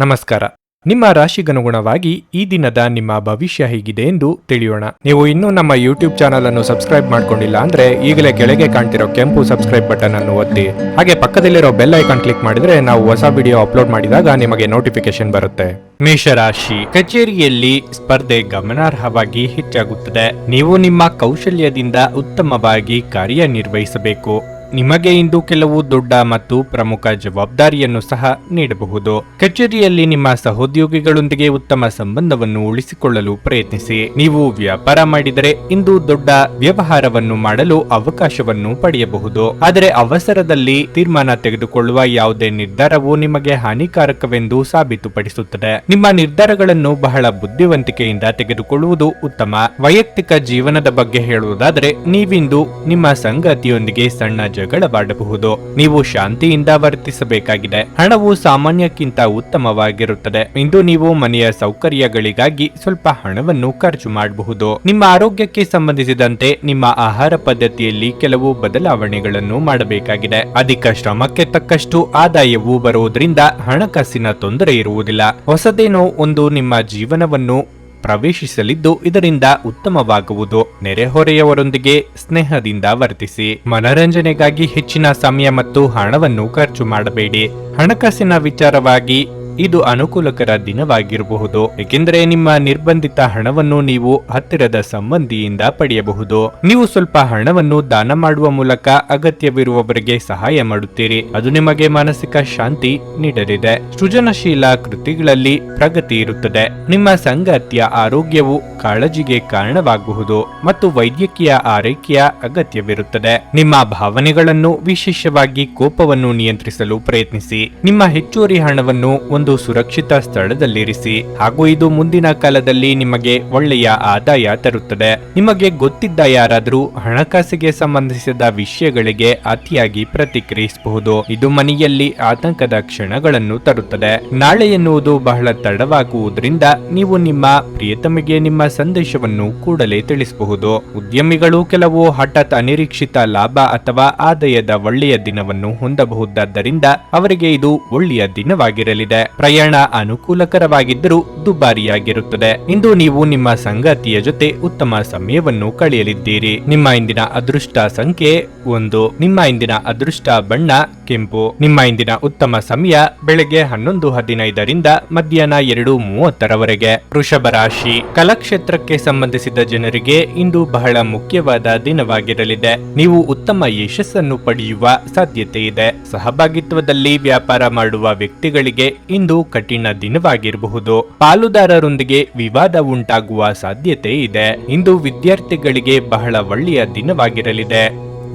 ನಮಸ್ಕಾರ. ನಿಮ್ಮ ರಾಶಿಗನುಗುಣವಾಗಿ ಈ ದಿನದ ನಿಮ್ಮ ಭವಿಷ್ಯ ಹೇಗಿದೆ ಎಂದು ತಿಳಿಯೋಣ. ನೀವು ಇನ್ನೂ ನಮ್ಮ ಯೂಟ್ಯೂಬ್ ಚಾನಲ್ ಅನ್ನು ಸಬ್ಸ್ಕ್ರೈಬ್ ಮಾಡ್ಕೊಂಡಿಲ್ಲ ಅಂದ್ರೆ ಈಗಲೇ ಕೆಳಗೆ ಕಾಣ್ತಿರೋ ಕೆಂಪು ಸಬ್ಸ್ಕ್ರೈಬ್ ಬಟನ್ ಅನ್ನು ಒತ್ತಿ, ಹಾಗೆ ಪಕ್ಕದಲ್ಲಿರೋ ಬೆಲ್ ಐಕಾನ್ ಕ್ಲಿಕ್ ಮಾಡಿದ್ರೆ ನಾವು ಹೊಸ ವಿಡಿಯೋ ಅಪ್ಲೋಡ್ ಮಾಡಿದಾಗ ನಿಮಗೆ ನೋಟಿಫಿಕೇಶನ್ ಬರುತ್ತೆ. ಮೇಷರಾಶಿ, ಕಚೇರಿಯಲ್ಲಿ ಸ್ಪರ್ಧೆ ಗಮನಾರ್ಹವಾಗಿ ಹೆಚ್ಚಾಗುತ್ತದೆ. ನೀವು ನಿಮ್ಮ ಕೌಶಲ್ಯದಿಂದ ಉತ್ತಮವಾಗಿ ಕಾರ್ಯನಿರ್ವಹಿಸಬೇಕು. ನಿಮಗೆ ಇಂದು ಕೆಲವು ದೊಡ್ಡ ಮತ್ತು ಪ್ರಮುಖ ಜವಾಬ್ದಾರಿಯನ್ನು ಸಹ ನೀಡಬಹುದು. ಕಚೇರಿಯಲ್ಲಿ ನಿಮ್ಮ ಸಹೋದ್ಯೋಗಿಗಳೊಂದಿಗೆ ಉತ್ತಮ ಸಂಬಂಧವನ್ನು ಉಳಿಸಿಕೊಳ್ಳಲು ಪ್ರಯತ್ನಿಸಿ. ನೀವು ವ್ಯಾಪಾರ ಮಾಡಿದರೆ ಇಂದು ದೊಡ್ಡ ವ್ಯವಹಾರವನ್ನು ಮಾಡಲು ಅವಕಾಶವನ್ನು ಪಡೆಯಬಹುದು. ಆದರೆ ಅವಸರದಲ್ಲಿ ತೀರ್ಮಾನ ತೆಗೆದುಕೊಳ್ಳುವ ಯಾವುದೇ ನಿರ್ಧಾರವು ನಿಮಗೆ ಹಾನಿಕಾರಕವೆಂದು ಸಾಬೀತುಪಡಿಸುತ್ತದೆ. ನಿಮ್ಮ ನಿರ್ಧಾರಗಳನ್ನು ಬಹಳ ಬುದ್ಧಿವಂತಿಕೆಯಿಂದ ತೆಗೆದುಕೊಳ್ಳುವುದು ಉತ್ತಮ. ವೈಯಕ್ತಿಕ ಜೀವನದ ಬಗ್ಗೆ ಹೇಳುವುದಾದರೆ, ನೀವಿಂದು ನಿಮ್ಮ ಸಂಗಾತಿಯೊಂದಿಗೆ ಸಣ್ಣ ಜಗಳವಾಡಬಹುದು. ನೀವು ಶಾಂತಿಯಿಂದ ವರ್ತಿಸಬೇಕಾಗಿದೆ. ಹಣವು ಸಾಮಾನ್ಯಕ್ಕಿಂತ ಉತ್ತಮವಾಗಿರುತ್ತದೆ. ಇಂದು ನೀವು ಮನೆಯ ಸೌಕರ್ಯಗಳಿಗಾಗಿ ಸ್ವಲ್ಪ ಹಣವನ್ನು ಖರ್ಚು ಮಾಡಬಹುದು. ನಿಮ್ಮ ಆರೋಗ್ಯಕ್ಕೆ ಸಂಬಂಧಿಸಿದಂತೆ ನಿಮ್ಮ ಆಹಾರ ಪದ್ಧತಿಯಲ್ಲಿ ಕೆಲವು ಬದಲಾವಣೆಗಳನ್ನು ಮಾಡಬೇಕಾಗಿದೆ. ಅಧಿಕ ಶ್ರಮಕ್ಕೆ ತಕ್ಕಷ್ಟು ಆದಾಯವು ಬರುವುದರಿಂದ ಹಣಕಾಸಿನ ತೊಂದರೆ ಇರುವುದಿಲ್ಲ. ಹೊಸದೇನೋ ಒಂದು ನಿಮ್ಮ ಜೀವನವನ್ನು ಪ್ರವೇಶಿಸಲಿದ್ದು ಇದರಿಂದ ಉತ್ತಮವಾಗುವುದು. ನೆರೆಹೊರೆಯವರೊಂದಿಗೆ ಸ್ನೇಹದಿಂದ ವರ್ತಿಸಿ. ಮನರಂಜನೆಗಾಗಿ ಹೆಚ್ಚಿನ ಸಮಯ ಮತ್ತು ಹಣವನ್ನು ಖರ್ಚು ಮಾಡಬೇಡಿ. ಹಣಕಾಸಿನ ವಿಚಾರವಾಗಿ ಇದು ಅನುಕೂಲಕರ ದಿನವಾಗಿರಬಹುದು, ಏಕೆಂದರೆ ನಿಮ್ಮ ನಿರ್ಬಂಧಿತ ಹಣವನ್ನು ನೀವು ಹತ್ತಿರದ ಸಂಬಂಧಿಯಿಂದ ಪಡೆಯಬಹುದು. ನೀವು ಸ್ವಲ್ಪ ಹಣವನ್ನು ದಾನ ಮಾಡುವ ಮೂಲಕ ಅಗತ್ಯವಿರುವವರಿಗೆ ಸಹಾಯ ಮಾಡುತ್ತೀರಿ. ಅದು ನಿಮಗೆ ಮಾನಸಿಕ ಶಾಂತಿ ನೀಡಲಿದೆ. ಸೃಜನಶೀಲ ಕೃತಿಗಳಲ್ಲಿ ಪ್ರಗತಿ ಇರುತ್ತದೆ. ನಿಮ್ಮ ಸಂಗಾತಿಯ ಆರೋಗ್ಯವು ಕಾಳಜಿಗೆ ಕಾರಣವಾಗಬಹುದು ಮತ್ತು ವೈದ್ಯಕೀಯ ಆರೈಕೆಯ ಅಗತ್ಯವಿರುತ್ತದೆ. ನಿಮ್ಮ ಭಾವನೆಗಳನ್ನು, ವಿಶೇಷವಾಗಿ ಕೋಪವನ್ನು ನಿಯಂತ್ರಿಸಲು ಪ್ರಯತ್ನಿಸಿ. ನಿಮ್ಮ ಹೆಚ್ಚುವರಿ ಹಣವನ್ನು ಒಂದು ಸುರಕ್ಷಿತ ಸ್ಥಳದಲ್ಲಿರಿಸಿ, ಹಾಗೂ ಇದು ಮುಂದಿನ ಕಾಲದಲ್ಲಿ ನಿಮಗೆ ಒಳ್ಳೆಯ ಆದಾಯ ತರುತ್ತದೆ. ನಿಮಗೆ ಗೊತ್ತಿದ್ದ ಯಾರಾದರೂ ಹಣಕಾಸಿಗೆ ಸಂಬಂಧಿಸಿದ ವಿಷಯಗಳಿಗೆ ಅತಿಯಾಗಿ ಪ್ರತಿಕ್ರಿಯಿಸಬಹುದು. ಇದು ಮನೆಯಲ್ಲಿ ಆತಂಕದ ಕ್ಷಣಗಳನ್ನು ತರುತ್ತದೆ. ನಾಳೆ ಎನ್ನುವುದು ಬಹಳ ತಡವಾಗುವುದರಿಂದ ನೀವು ನಿಮ್ಮ ಪ್ರಿಯತಮೆಗೆ ನಿಮ್ಮ ಸಂದೇಶವನ್ನು ಕೂಡಲೇ ತಿಳಿಸಬಹುದು. ಉದ್ಯಮಿಗಳು ಕೆಲವು ಹಠಾತ್ ಅನಿರೀಕ್ಷಿತ ಲಾಭ ಅಥವಾ ಆದಾಯದ ಒಳ್ಳೆಯ ದಿನವನ್ನು ಹೊಂದಬಹುದಾದ್ದರಿಂದ ಅವರಿಗೆ ಇದು ಒಳ್ಳೆಯ ದಿನವಾಗಿರಲಿದೆ. ಪ್ರಯಾಣ ಅನುಕೂಲಕರವಾಗಿದ್ದರೂ ದುಬಾರಿಯಾಗಿರುತ್ತದೆ. ಇಂದು ನೀವು ನಿಮ್ಮ ಸಂಗಾತಿಯ ಜೊತೆ ಉತ್ತಮ ಸಮಯವನ್ನು ಕಳೆಯಲಿದ್ದೀರಿ. ನಿಮ್ಮ ಇಂದಿನ ಅದೃಷ್ಟ ಸಂಖ್ಯೆ 1. ನಿಮ್ಮ ಇಂದಿನ ಅದೃಷ್ಟ ಬಣ್ಣ ಕೆಂಪು. ನಿಮ್ಮ ಇಂದಿನ ಉತ್ತಮ ಸಮಯ ಬೆಳಗ್ಗೆ 11:15 ಮಧ್ಯಾಹ್ನ 2:30 ವೃಷಭ ರಾಶಿ, ಕಲಾಕ್ಷೇತ್ರಕ್ಕೆ ಸಂಬಂಧಿಸಿದ ಜನರಿಗೆ ಇಂದು ಬಹಳ ಮುಖ್ಯವಾದ ದಿನವಾಗಿರಲಿದೆ. ನೀವು ಉತ್ತಮ ಯಶಸ್ಸನ್ನು ಪಡೆಯುವ ಸಾಧ್ಯತೆ ಇದೆ. ಸಹಭಾಗಿತ್ವದಲ್ಲಿ ವ್ಯಾಪಾರ ಮಾಡುವ ವ್ಯಕ್ತಿಗಳಿಗೆ ಇಂದು ಕಠಿಣ ದಿನವಾಗಿರಬಹುದು. ಪಾಲುದಾರರೊಂದಿಗೆ ವಿವಾದ ಉಂಟಾಗುವ ಸಾಧ್ಯತೆ ಇದೆ. ಇಂದು ವಿದ್ಯಾರ್ಥಿಗಳಿಗೆ ಬಹಳ ಒಳ್ಳೆಯ ದಿನವಾಗಿರಲಿದೆ.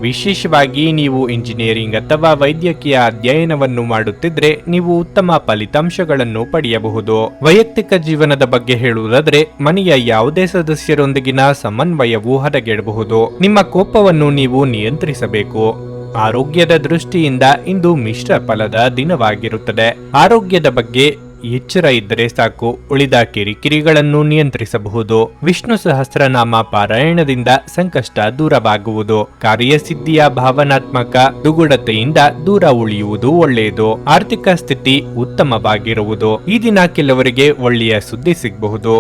ವಿಶೇಷವಾಗಿ ನೀವು ಇಂಜಿನಿಯರಿಂಗ್ ಅಥವಾ ವೈದ್ಯಕೀಯ ಅಧ್ಯಯನವನ್ನು ಮಾಡುತ್ತಿದ್ರೆ ನೀವು ಉತ್ತಮ ಫಲಿತಾಂಶಗಳನ್ನು ಪಡೆಯಬಹುದು. ವೈಯಕ್ತಿಕ ಜೀವನದ ಬಗ್ಗೆ ಹೇಳುವುದಾದರೆ, ಮನೆಯ ಯಾವುದೇ ಸದಸ್ಯರೊಂದಿಗಿನ ಸಮನ್ವಯವು ಹದಗೆಡಬಹುದು. ನಿಮ್ಮ ಕೋಪವನ್ನು ನೀವು ನಿಯಂತ್ರಿಸಬೇಕು. ಆರೋಗ್ಯದ ದೃಷ್ಟಿಯಿಂದ ಇಂದು ಮಿಶ್ರ ಫಲದ ದಿನವಾಗಿರುತ್ತದೆ. ಆರೋಗ್ಯದ ಬಗ್ಗೆ ಎಚ್ಚರ ಇದ್ದರೆ ಸಾಕು, ಉಳಿದ ಕಿರಿಕಿರಿಗಳನ್ನು ನಿಯಂತ್ರಿಸಬಹುದು. ವಿಷ್ಣು ಸಹಸ್ರನಾಮ ಪಾರಾಯಣದಿಂದ ಸಂಕಷ್ಟ ದೂರವಾಗುವುದು. ಕಾರ್ಯಸಿದ್ಧಿಯ ಭಾವನಾತ್ಮಕ ದುಗುಡತೆಯಿಂದ ದೂರ ಉಳಿಯುವುದು ಒಳ್ಳೆಯದು. ಆರ್ಥಿಕ ಸ್ಥಿತಿ ಉತ್ತಮವಾಗಿರುವುದು. ಈ ದಿನ ಕೆಲವರಿಗೆ ಒಳ್ಳೆಯ ಸುದ್ದಿ ಸಿಗಬಹುದು.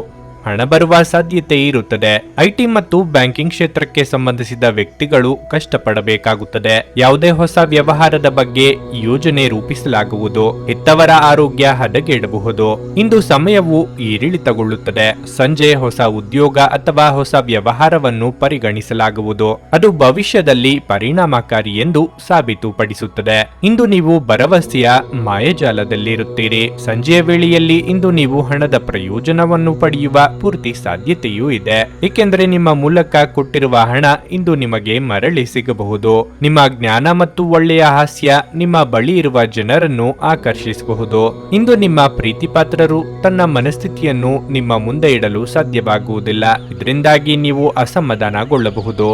ಹಣ ಬರುವ ಸಾಧ್ಯತೆ ಇರುತ್ತದೆ. ಐಟಿ ಮತ್ತು ಬ್ಯಾಂಕಿಂಗ್ ಕ್ಷೇತ್ರಕ್ಕೆ ಸಂಬಂಧಿಸಿದ ವ್ಯಕ್ತಿಗಳು ಕಷ್ಟಪಡಬೇಕಾಗುತ್ತದೆ. ಯಾವುದೇ ಹೊಸ ವ್ಯವಹಾರದ ಬಗ್ಗೆ ಯೋಜನೆ ರೂಪಿಸಲಾಗುವುದು. ಹೆತ್ತವರ ಆರೋಗ್ಯ ಹದಗೆಡಬಹುದು. ಇಂದು ಸಮಯವು ಏರಿಳಿತಗೊಳ್ಳುತ್ತದೆ. ಸಂಜೆ ಹೊಸ ಉದ್ಯೋಗ ಅಥವಾ ಹೊಸ ವ್ಯವಹಾರವನ್ನು ಪರಿಗಣಿಸಲಾಗುವುದು. ಅದು ಭವಿಷ್ಯದಲ್ಲಿ ಪರಿಣಾಮಕಾರಿ ಎಂದು ಸಾಬೀತುಪಡಿಸುತ್ತದೆ. ಇಂದು ನೀವು ಭರವಸೆಯ ಮಾಯಜಾಲದಲ್ಲಿರುತ್ತೀರಿ. ಸಂಜೆಯ ವೇಳೆಯಲ್ಲಿ ಇಂದು ನೀವು ಹಣದ ಪ್ರಯೋಜನವನ್ನು ಪಡೆಯುವ ಪೂರ್ತಿ ಸಾಧ್ಯತೆಯೂ ಇದೆ, ಏಕೆಂದರೆ ನಿಮ್ಮ ಮೂಲಕ ಕೊಟ್ಟಿರುವ ಹಣ ಇಂದು ನಿಮಗೆ ಮರಳಿ ಸಿಗಬಹುದು. ನಿಮ್ಮ ಜ್ಞಾನ ಮತ್ತು ಒಳ್ಳೆಯ ಹಾಸ್ಯ ನಿಮ್ಮ ಬಳಿ ಇರುವ ಜನರನ್ನು ಆಕರ್ಷಿಸಬಹುದು. ಇಂದು ನಿಮ್ಮ ಪ್ರೀತಿಪಾತ್ರರು ತನ್ನ ಮನಸ್ಥಿತಿಯನ್ನು ನಿಮ್ಮ ಮುಂದೆ ಇಡಲು ಸಾಧ್ಯವಾಗುವುದಿಲ್ಲ. ಇದರಿಂದಾಗಿ ನೀವು ಅಸಮಾಧಾನಗೊಳ್ಳಬಹುದು.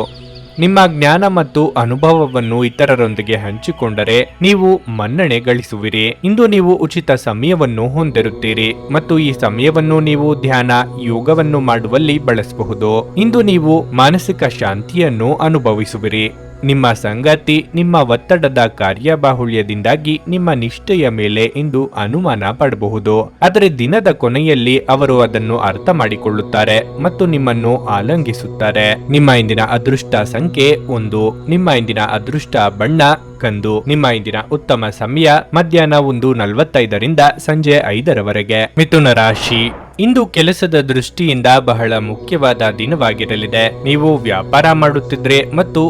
ನಿಮ್ಮ ಜ್ಞಾನ ಮತ್ತು ಅನುಭವವನ್ನು ಇತರರೊಂದಿಗೆ ಹಂಚಿಕೊಂಡರೆ ನೀವು ಮನ್ನಣೆ ಗಳಿಸುವಿರಿ. ಇಂದು ನೀವು ಉಚಿತ ಸಮಯವನ್ನು ಹೊಂದಿರುತ್ತೀರಿ ಮತ್ತು ಈ ಸಮಯವನ್ನು ನೀವು ಧ್ಯಾನ, ಯೋಗವನ್ನು ಮಾಡುವಲ್ಲಿ ಬಳಸಬಹುದು. ಇಂದು ನೀವು ಮಾನಸಿಕ ಶಾಂತಿಯನ್ನು ಅನುಭವಿಸುವಿರಿ. ನಿಮ್ಮ ಸಂಗಾತಿ ನಿಮ್ಮ ಒತ್ತಡದ ಕಾರ್ಯಬಾಹುಳ್ಯದಿಂದಾಗಿ ನಿಮ್ಮ ನಿಷ್ಠೆಯ ಮೇಲೆ ಇಂದು ಅನುಮಾನ ಪಡಬಹುದು. ಆದರೆ ದಿನದ ಕೊನೆಯಲ್ಲಿ ಅವರು ಅದನ್ನು ಅರ್ಥ ಮಾಡಿಕೊಳ್ಳುತ್ತಾರೆ ಮತ್ತು ನಿಮ್ಮನ್ನು ಆಲಂಗಿಸುತ್ತಾರೆ. ನಿಮ್ಮ ಇಂದಿನ ಅದೃಷ್ಟ ಸಂಖ್ಯೆ 1. ನಿಮ್ಮ ಇಂದಿನ ಅದೃಷ್ಟ ಬಣ್ಣ ಕಂದು. ನಿಮ್ಮ ಇಂದಿನ ಉತ್ತಮ ಸಮಯ ಮಧ್ಯಾಹ್ನ 1:45 ಸಂಜೆ 5ರವರೆಗೆ. ಮಿಥುನ ರಾಶಿ, ಇಂದು ಕೆಲಸದ ದೃಷ್ಟಿಯಿಂದ ಬಹಳ ಮುಖ್ಯವಾದ ದಿನವಾಗಿರಲಿದೆ. ನೀವು ವ್ಯಾಪಾರ ಮಾಡುತ್ತಿದ್ರೆ ಮತ್ತು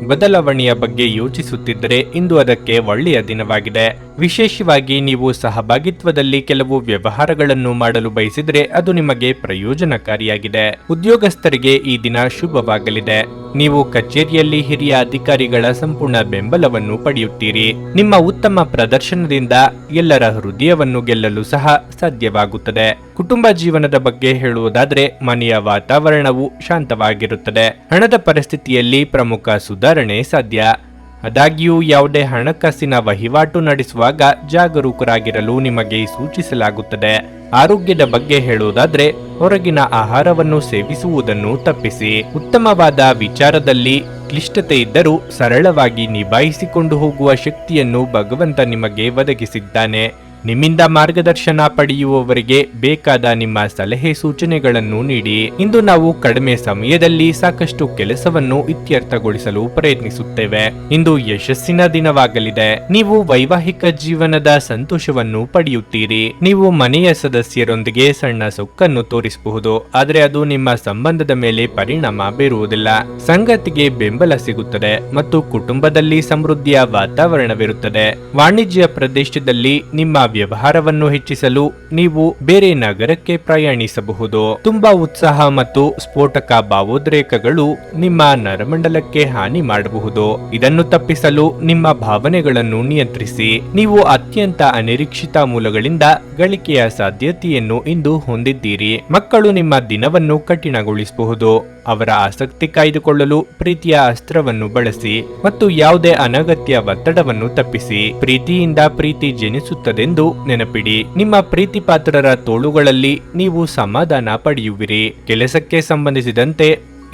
ಬದಲಾವಣೆಯ ಬಗ್ಗೆ ಯೋಚಿಸುತ್ತಿದ್ದರೆ ಇಂದು ಅದಕ್ಕೆ ಒಳ್ಳೆಯ ದಿನವಾಗಿದೆ. ವಿಶೇಷವಾಗಿ ನೀವು ಸಹಭಾಗಿತ್ವದಲ್ಲಿ ಕೆಲವು ವ್ಯವಹಾರಗಳನ್ನು ಮಾಡಲು ಬಯಸಿದರೆ ಅದು ನಿಮಗೆ ಪ್ರಯೋಜನಕಾರಿಯಾಗಿದೆ. ಉದ್ಯೋಗಸ್ಥರಿಗೆ ಈ ದಿನ ಶುಭವಾಗಲಿದೆ. ನೀವು ಕಚೇರಿಯಲ್ಲಿ ಹಿರಿಯ ಅಧಿಕಾರಿಗಳ ಸಂಪೂರ್ಣ ಬೆಂಬಲವನ್ನು ಪಡೆಯುತ್ತೀರಿ. ನಿಮ್ಮ ಉತ್ತಮ ಪ್ರದರ್ಶನದಿಂದ ಎಲ್ಲರ ಹೃದಯವನ್ನು ಗೆಲ್ಲಲು ಸಹ ಸಾಧ್ಯವಾಗುತ್ತದೆ. ಕುಟುಂಬ ಜೀವನದ ಬಗ್ಗೆ ಹೇಳುವುದಾದರೆ ಮನೆಯ ವಾತಾವರಣವು ಶಾಂತವಾಗಿರುತ್ತದೆ. ಹಣದ ಪರಿಸ್ಥಿತಿಯಲ್ಲಿ ಪ್ರಮುಖ ಸುಧಾರಣೆ ಸಾಧ್ಯ. ಆದಾಗ್ಯೂ ಯಾವುದೇ ಹಣಕಾಸಿನ ವಹಿವಾಟು ನಡೆಸುವಾಗ ಜಾಗರೂಕರಾಗಿರಲು ನಿಮಗೆ ಸೂಚಿಸಲಾಗುತ್ತದೆ. ಆರೋಗ್ಯದ ಬಗ್ಗೆ ಹೇಳುವುದಾದ್ರೆ ಹೊರಗಿನ ಆಹಾರವನ್ನು ಸೇವಿಸುವುದನ್ನು ತಪ್ಪಿಸಿ. ಉತ್ತಮವಾದ ವಿಚಾರದಲ್ಲಿ ಕ್ಲಿಷ್ಟತೆ ಇದ್ದರೂ ಸರಳವಾಗಿ ನಿಭಾಯಿಸಿಕೊಂಡು ಹೋಗುವ ಶಕ್ತಿಯನ್ನು ಭಗವಂತ ನಿಮಗೆ ಒದಗಿಸಿದ್ದಾನೆ. ನಿಮ್ಮಿಂದ ಮಾರ್ಗದರ್ಶನ ಪಡೆಯುವವರಿಗೆ ಬೇಕಾದ ನಿಮ್ಮ ಸಲಹೆ ಸೂಚನೆಗಳನ್ನು ನೀಡಿ. ಇಂದು ನಾವು ಕಡಿಮೆ ಸಮಯದಲ್ಲಿ ಸಾಕಷ್ಟು ಕೆಲಸವನ್ನು ಇತ್ಯರ್ಥಗೊಳಿಸಲು ಪ್ರಯತ್ನಿಸುತ್ತೇವೆ. ಇಂದು ಯಶಸ್ಸಿನ ದಿನವಾಗಲಿದೆ. ನೀವು ವೈವಾಹಿಕ ಜೀವನದ ಸಂತೋಷವನ್ನು ಪಡೆಯುತ್ತೀರಿ. ನೀವು ಮನೆಯ ಸದಸ್ಯರೊಂದಿಗೆ ಸಣ್ಣ ಸೊಕ್ಕನ್ನು ತೋರಿಸಬಹುದು, ಆದರೆ ಅದು ನಿಮ್ಮ ಸಂಬಂಧದ ಮೇಲೆ ಪರಿಣಾಮ ಬೀರುವುದಿಲ್ಲ. ಸಂಗಾತಿಗೆ ಬೆಂಬಲ ಸಿಗುತ್ತದೆ ಮತ್ತು ಕುಟುಂಬದಲ್ಲಿ ಸಮೃದ್ಧಿಯ ವಾತಾವರಣವಿರುತ್ತದೆ. ವಾಣಿಜ್ಯ ಪ್ರದೇಶದಲ್ಲಿ ನಿಮ್ಮ ವ್ಯವಹಾರವನ್ನು ಹೆಚ್ಚಿಸಲು ನೀವು ಬೇರೆ ನಗರಕ್ಕೆ ಪ್ರಯಾಣಿಸಬಹುದು. ತುಂಬಾ ಉತ್ಸಾಹ ಮತ್ತು ಸ್ಫೋಟಕ ಭಾವೋದ್ರೇಕಗಳು ನಿಮ್ಮ ನರಮಂಡಲಕ್ಕೆ ಹಾನಿ ಮಾಡಬಹುದು. ಇದನ್ನು ತಪ್ಪಿಸಲು ನಿಮ್ಮ ಭಾವನೆಗಳನ್ನು ನಿಯಂತ್ರಿಸಿ. ನೀವು ಅತ್ಯಂತ ಅನಿರೀಕ್ಷಿತ ಮೂಲಗಳಿಂದ ಗಳಿಕೆಯ ಸಾಧ್ಯತೆಯನ್ನು ಇಂದು ಹೊಂದಿದ್ದೀರಿ. ಮಕ್ಕಳು ನಿಮ್ಮ ದಿನವನ್ನು ಕಠಿಣಗೊಳಿಸಬಹುದು. ಅವರ ಆಸಕ್ತಿ ಕಾಯ್ದುಕೊಳ್ಳಲು ಪ್ರೀತಿಯ ಅಸ್ತ್ರವನ್ನು ಬಳಸಿ ಮತ್ತು ಯಾವುದೇ ಅನಗತ್ಯ ಒತ್ತಡವನ್ನು ತಪ್ಪಿಸಿ. ಪ್ರೀತಿಯಿಂದ ಪ್ರೀತಿ ಜನಿಸುತ್ತದೆಂದು ನೆನಪಿಡಿ. ನಿಮ್ಮ ಪ್ರೀತಿ ಪಾತ್ರರ ತೋಳುಗಳಲ್ಲಿ ನೀವು ಸಮಾಧಾನ ಪಡೆಯುವಿರಿ. ಕೆಲಸಕ್ಕೆ ಸಂಬಂಧಿಸಿದಂತೆ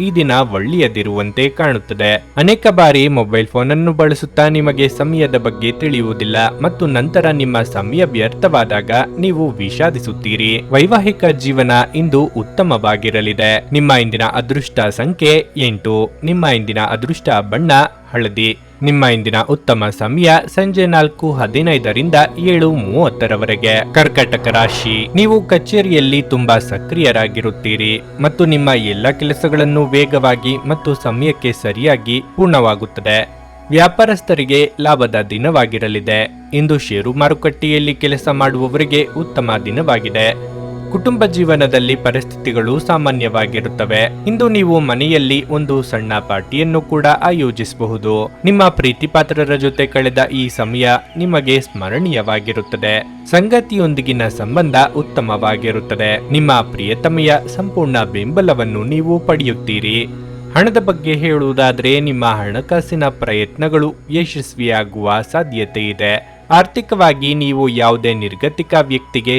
ಈ ದಿನ ಒಳ್ಳೆಯದಿರುವಂತೆ ಕಾಣುತ್ತದೆ. ಅನೇಕ ಬಾರಿ ಮೊಬೈಲ್ ಫೋನ್ ಅನ್ನು ಬಳಸುತ್ತಾ ನಿಮಗೆ ಸಮಯದ ಬಗ್ಗೆ ತಿಳಿಯುವುದಿಲ್ಲ ಮತ್ತು ನಂತರ ನಿಮ್ಮ ಸಮಯ ವ್ಯರ್ಥವಾದಾಗ ನೀವು ವಿಷಾದಿಸುತ್ತೀರಿ. ವೈವಾಹಿಕ ಜೀವನ ಇಂದು ಉತ್ತಮವಾಗಿರಲಿದೆ. ನಿಮ್ಮ ಇಂದಿನ ಅದೃಷ್ಟ ಸಂಖ್ಯೆ 8. ನಿಮ್ಮ ಇಂದಿನ ಅದೃಷ್ಟ ಬಣ್ಣ ಹಳದಿ. ನಿಮ್ಮ ಇಂದಿನ ಉತ್ತಮ ಸಮಯ ಸಂಜೆ 4:15 7:30ರವರೆಗೆ. ಕರ್ಕಟಕ ರಾಶಿ, ನೀವು ಕಚೇರಿಯಲ್ಲಿ ತುಂಬಾ ಸಕ್ರಿಯರಾಗಿರುತ್ತೀರಿ ಮತ್ತು ನಿಮ್ಮ ಎಲ್ಲ ಕೆಲಸಗಳನ್ನು ವೇಗವಾಗಿ ಮತ್ತು ಸಮಯಕ್ಕೆ ಸರಿಯಾಗಿ ಪೂರ್ಣವಾಗುತ್ತದೆ. ವ್ಯಾಪಾರಸ್ಥರಿಗೆ ಲಾಭದ ದಿನವಾಗಿರಲಿದೆ. ಇಂದು ಷೇರು ಮಾರುಕಟ್ಟೆಯಲ್ಲಿ ಕೆಲಸ ಮಾಡುವವರಿಗೆ ಉತ್ತಮ ದಿನವಾಗಿದೆ. ಕುಟುಂಬ ಜೀವನದಲ್ಲಿ ಪರಿಸ್ಥಿತಿಗಳು ಸಾಮಾನ್ಯವಾಗಿರುತ್ತವೆ. ಇಂದು ನೀವು ಮನೆಯಲ್ಲಿ ಒಂದು ಸಣ್ಣ ಪಾರ್ಟಿಯನ್ನು ಕೂಡ ಆಯೋಜಿಸಬಹುದು. ನಿಮ್ಮ ಪ್ರೀತಿಪಾತ್ರರ ಜೊತೆ ಕಳೆದ ಈ ಸಮಯ ನಿಮಗೆ ಸ್ಮರಣೀಯವಾಗಿರುತ್ತದೆ. ಸಂಗಾತಿಯೊಂದಿಗಿನ ಸಂಬಂಧ ಉತ್ತಮವಾಗಿರುತ್ತದೆ. ನಿಮ್ಮ ಪ್ರಿಯತಮೆಯ ಸಂಪೂರ್ಣ ಬೆಂಬಲವನ್ನು ನೀವು ಪಡೆಯುತ್ತೀರಿ. ಹಣದ ಬಗ್ಗೆ ಹೇಳುವುದಾದರೆ ನಿಮ್ಮ ಹಣಕಾಸಿನ ಪ್ರಯತ್ನಗಳು ಯಶಸ್ವಿಯಾಗುವ ಸಾಧ್ಯತೆ ಇದೆ. ಆರ್ಥಿಕವಾಗಿ ನೀವು ಯಾವುದೇ ನಿರ್ಗತಿಕ ವ್ಯಕ್ತಿಗೆ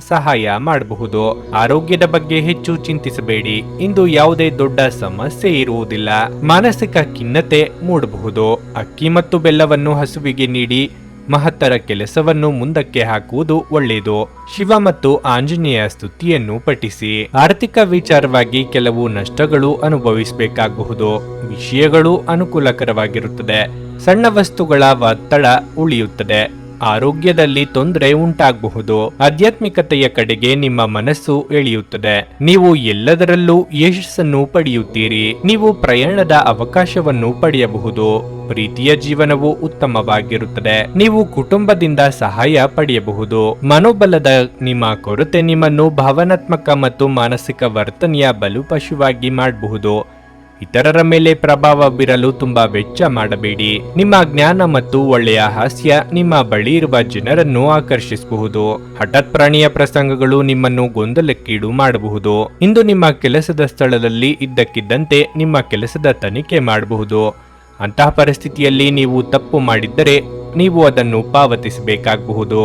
ಸಹಾಯ ಮಾಡಬಹುದು. ಆರೋಗ್ಯದ ಬಗ್ಗೆ ಹೆಚ್ಚು ಚಿಂತಿಸಬೇಡಿ. ಇಂದು ಯಾವುದೇ ದೊಡ್ಡ ಸಮಸ್ಯೆ ಇರುವುದಿಲ್ಲ. ಮಾನಸಿಕ ಖಿನ್ನತೆ ಮೂಡಬಹುದು. ಅಕ್ಕಿ ಮತ್ತು ಬೆಲ್ಲವನ್ನು ಹಸುವಿಗೆ ನೀಡಿ ಮಹತ್ತರ ಕೆಲಸವನ್ನು ಮುಂದಕ್ಕೆ ಹಾಕುವುದು ಒಳ್ಳೆಯದು. ಶಿವ ಮತ್ತು ಆಂಜನೇಯ ಸ್ತುತಿಯನ್ನು ಪಠಿಸಿ. ಆರ್ಥಿಕ ವಿಚಾರವಾಗಿ ಕೆಲವು ನಷ್ಟಗಳು ಅನುಭವಿಸಬೇಕಾಗಬಹುದು. ವಿಷಯಗಳು ಅನುಕೂಲಕರವಾಗಿರುತ್ತದೆ. ಸಣ್ಣ ವಸ್ತುಗಳ ಒತ್ತಡ ಉಳಿಯುತ್ತದೆ. ಆರೋಗ್ಯದಲ್ಲಿ ತೊಂದರೆ ಉಂಟಾಗಬಹುದು. ಆಧ್ಯಾತ್ಮಿಕತೆಯ ಕಡೆಗೆ ನಿಮ್ಮ ಮನಸ್ಸು ಎಳೆಯುತ್ತದೆ. ನೀವು ಎಲ್ಲದರಲ್ಲೂ ಯಶಸ್ಸನ್ನು ಪಡೆಯುತ್ತೀರಿ. ನೀವು ಪ್ರಯಾಣದ ಅವಕಾಶವನ್ನು ಪಡೆಯಬಹುದು. ಪ್ರೀತಿಯ ಜೀವನವು ಉತ್ತಮವಾಗಿರುತ್ತದೆ. ನೀವು ಕುಟುಂಬದಿಂದ ಸಹಾಯ ಪಡೆಯಬಹುದು. ಮನೋಬಲದ ನಿಮ್ಮ ಕೊರತೆ ನಿಮ್ಮನ್ನು ಭಾವನಾತ್ಮಕ ಮತ್ತು ಮಾನಸಿಕ ವರ್ತನೆಯ ಬಲುಪಶುವಾಗಿ ಮಾಡಬಹುದು. ಇತರರ ಮೇಲೆ ಪ್ರಭಾವ ಬೀರಲು ತುಂಬಾ ವೆಚ್ಚ ಮಾಡಬೇಡಿ. ನಿಮ್ಮ ಜ್ಞಾನ ಮತ್ತು ಒಳ್ಳೆಯ ಹಾಸ್ಯ ನಿಮ್ಮ ಬಳಿ ಇರುವ ಜನರನ್ನು ಆಕರ್ಷಿಸಬಹುದು. ಹಠಾತ್ ಪ್ರಾಣಿಯ ಪ್ರಸಂಗಗಳು ನಿಮ್ಮನ್ನು ಗೊಂದಲಕ್ಕೀಡು ಮಾಡಬಹುದು. ಇಂದು ನಿಮ್ಮ ಕೆಲಸದ ಸ್ಥಳದಲ್ಲಿ ಇದ್ದಕ್ಕಿದ್ದಂತೆ ನಿಮ್ಮ ಕೆಲಸದ ತನಿಖೆ ಮಾಡಬಹುದು. ಅಂತಹ ಪರಿಸ್ಥಿತಿಯಲ್ಲಿ ನೀವು ತಪ್ಪು ಮಾಡಿದ್ದರೆ ನೀವು ಅದನ್ನು ಪಾವತಿಸಬೇಕಾಗಬಹುದು.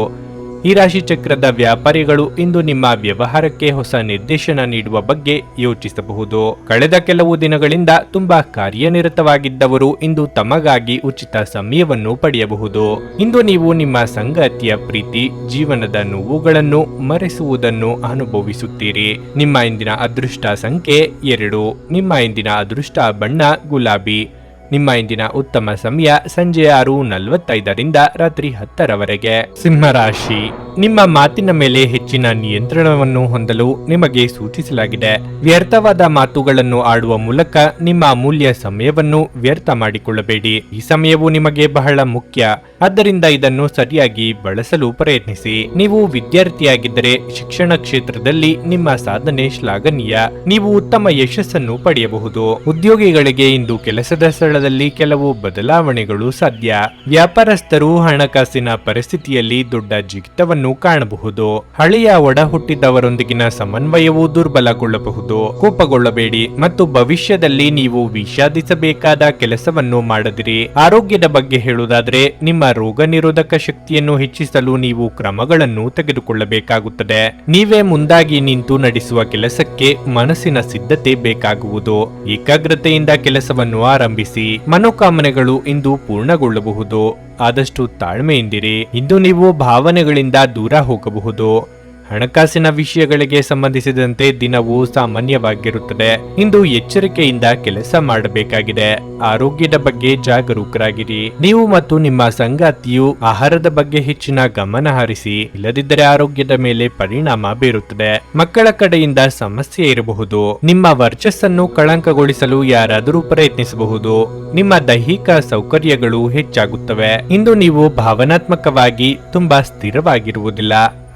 ಈ ರಾಶಿ ಚಕ್ರದ ವ್ಯಾಪಾರಿಗಳು ಇಂದು ನಿಮ್ಮ ವ್ಯವಹಾರಕ್ಕೆ ಹೊಸ ನಿರ್ದೇಶನ ನೀಡುವ ಬಗ್ಗೆ ಯೋಚಿಸಬಹುದು. ಕಳೆದ ಕೆಲವು ದಿನಗಳಿಂದ ತುಂಬಾ ಕಾರ್ಯನಿರತವಾಗಿದ್ದವರು ಇಂದು ತಮಗಾಗಿ ಉಚಿತ ಸಮಯವನ್ನು ಪಡೆಯಬಹುದು. ಇಂದು ನೀವು ನಿಮ್ಮ ಸಂಗಾತಿಯ ಪ್ರೀತಿ, ಜೀವನದ ನೋವುಗಳನ್ನು ಮರೆಸುವುದನ್ನು ಅನುಭವಿಸುತ್ತೀರಿ. ನಿಮ್ಮ ಇಂದಿನ ಅದೃಷ್ಟ ಸಂಖ್ಯೆ 2. ನಿಮ್ಮ ಇಂದಿನ ಅದೃಷ್ಟ ಬಣ್ಣ ಗುಲಾಬಿ. ನಿಮ್ಮ ಇಂದಿನ ಉತ್ತಮ ಸಮಯ ಸಂಜೆ 6:45ರಿಂದ ರಾತ್ರಿ 10ರವರೆಗೆ. ಸಿಂಹರಾಶಿ, ನಿಮ್ಮ ಮಾತಿನ ಮೇಲೆ ಹೆಚ್ಚಿನ ನಿಯಂತ್ರಣವನ್ನು ಹೊಂದಲು ನಿಮಗೆ ಸೂಚಿಸಲಾಗಿದೆ. ವ್ಯರ್ಥವಾದ ಮಾತುಗಳನ್ನು ಆಡುವ ಮೂಲಕ ನಿಮ್ಮ ಅಮೂಲ್ಯ ಸಮಯವನ್ನು ವ್ಯರ್ಥ ಮಾಡಿಕೊಳ್ಳಬೇಡಿ. ಈ ಸಮಯವು ನಿಮಗೆ ಬಹಳ ಮುಖ್ಯ, ಆದ್ದರಿಂದ ಇದನ್ನು ಸರಿಯಾಗಿ ಬಳಸಲು ಪ್ರಯತ್ನಿಸಿ. ನೀವು ವಿದ್ಯಾರ್ಥಿಯಾಗಿದ್ದರೆ ಶಿಕ್ಷಣ ಕ್ಷೇತ್ರದಲ್ಲಿ ನಿಮ್ಮ ಸಾಧನೆ ಶ್ಲಾಘನೀಯ. ನೀವು ಉತ್ತಮ ಯಶಸ್ಸನ್ನು ಪಡೆಯಬಹುದು. ಉದ್ಯೋಗಿಗಳಿಗೆ ಇಂದು ಕೆಲಸದ ಸ್ಥಳದಲ್ಲಿ ಕೆಲವು ಬದಲಾವಣೆಗಳು ಸಾಧ್ಯ. ವ್ಯಾಪಾರಸ್ಥರು ಹಣಕಾಸಿನ ಪರಿಸ್ಥಿತಿಯಲ್ಲಿ ದೊಡ್ಡ ಜಿಗಿತವನ್ನು ಕಾಣಬಹುದು. ಹಳೆಯ ಒಡ ಹುಟ್ಟಿದವರೊಂದಿಗಿನ ಸಮನ್ವಯವು ದುರ್ಬಲಗೊಳ್ಳಬಹುದು. ಕೋಪಗೊಳ್ಳಬೇಡಿ ಮತ್ತು ಭವಿಷ್ಯದಲ್ಲಿ ನೀವು ವಿಷಾದಿಸಬೇಕಾದ ಕೆಲಸವನ್ನು ಮಾಡದಿರಿ. ಆರೋಗ್ಯದ ಬಗ್ಗೆ ಹೇಳುವುದಾದರೆ, ನಿಮ್ಮ ರೋಗ ನಿರೋಧಕ ಶಕ್ತಿಯನ್ನು ಹೆಚ್ಚಿಸಲು ನೀವು ಕ್ರಮಗಳನ್ನು ತೆಗೆದುಕೊಳ್ಳಬೇಕಾಗುತ್ತದೆ. ನೀವೇ ಮುಂದಾಗಿ ನಿಂತು ನಡೆಸುವ ಕೆಲಸಕ್ಕೆ ಮನಸ್ಸಿನ ಸಿದ್ಧತೆ ಬೇಕಾಗುವುದು. ಏಕಾಗ್ರತೆಯಿಂದ ಕೆಲಸವನ್ನು ಆರಂಭಿಸಿ. ಮನೋಕಾಮನೆಗಳು ಇಂದು ಪೂರ್ಣಗೊಳ್ಳಬಹುದು. ಆದಷ್ಟು ತಾಳ್ಮೆಯಿಂದಿರಿ. ಇಂದು ನೀವು ಭಾವನೆಗಳಿಂದ ದೂರ ಹೋಗಬಹುದು. ಹಣಕಾಸಿನ ವಿಷಯಗಳಿಗೆ ಸಂಬಂಧಿಸಿದಂತೆ ದಿನವೂ ಸಾಮಾನ್ಯವಾಗಿರುತ್ತದೆ. ಇಂದು ಎಚ್ಚರಿಕೆಯಿಂದ ಕೆಲಸ ಮಾಡಬೇಕಾಗಿದೆ. ಆರೋಗ್ಯದ ಬಗ್ಗೆ ಜಾಗರೂಕರಾಗಿರಿ. ನೀವು ಮತ್ತು ನಿಮ್ಮ ಸಂಗಾತಿಯು ಆಹಾರದ ಬಗ್ಗೆ ಹೆಚ್ಚಿನ ಗಮನ ಹರಿಸಿ, ಇಲ್ಲದಿದ್ದರೆ ಆರೋಗ್ಯದ ಮೇಲೆ ಪರಿಣಾಮ ಬೀರುತ್ತದೆ. ಮಕ್ಕಳ ಕಡೆಯಿಂದ ಸಮಸ್ಯೆ ಇರಬಹುದು. ನಿಮ್ಮ ವರ್ಚಸ್ಸನ್ನು ಕಳಂಕಗೊಳಿಸಲು ಯಾರಾದರೂ ಪ್ರಯತ್ನಿಸಬಹುದು. ನಿಮ್ಮ ದೈಹಿಕ ಸೌಕರ್ಯಗಳು ಹೆಚ್ಚಾಗುತ್ತವೆ. ಇಂದು ನೀವು ಭಾವನಾತ್ಮಕವಾಗಿ ತುಂಬಾ ಸ್ಥಿರವಾಗಿರುವುದಿಲ್ಲ.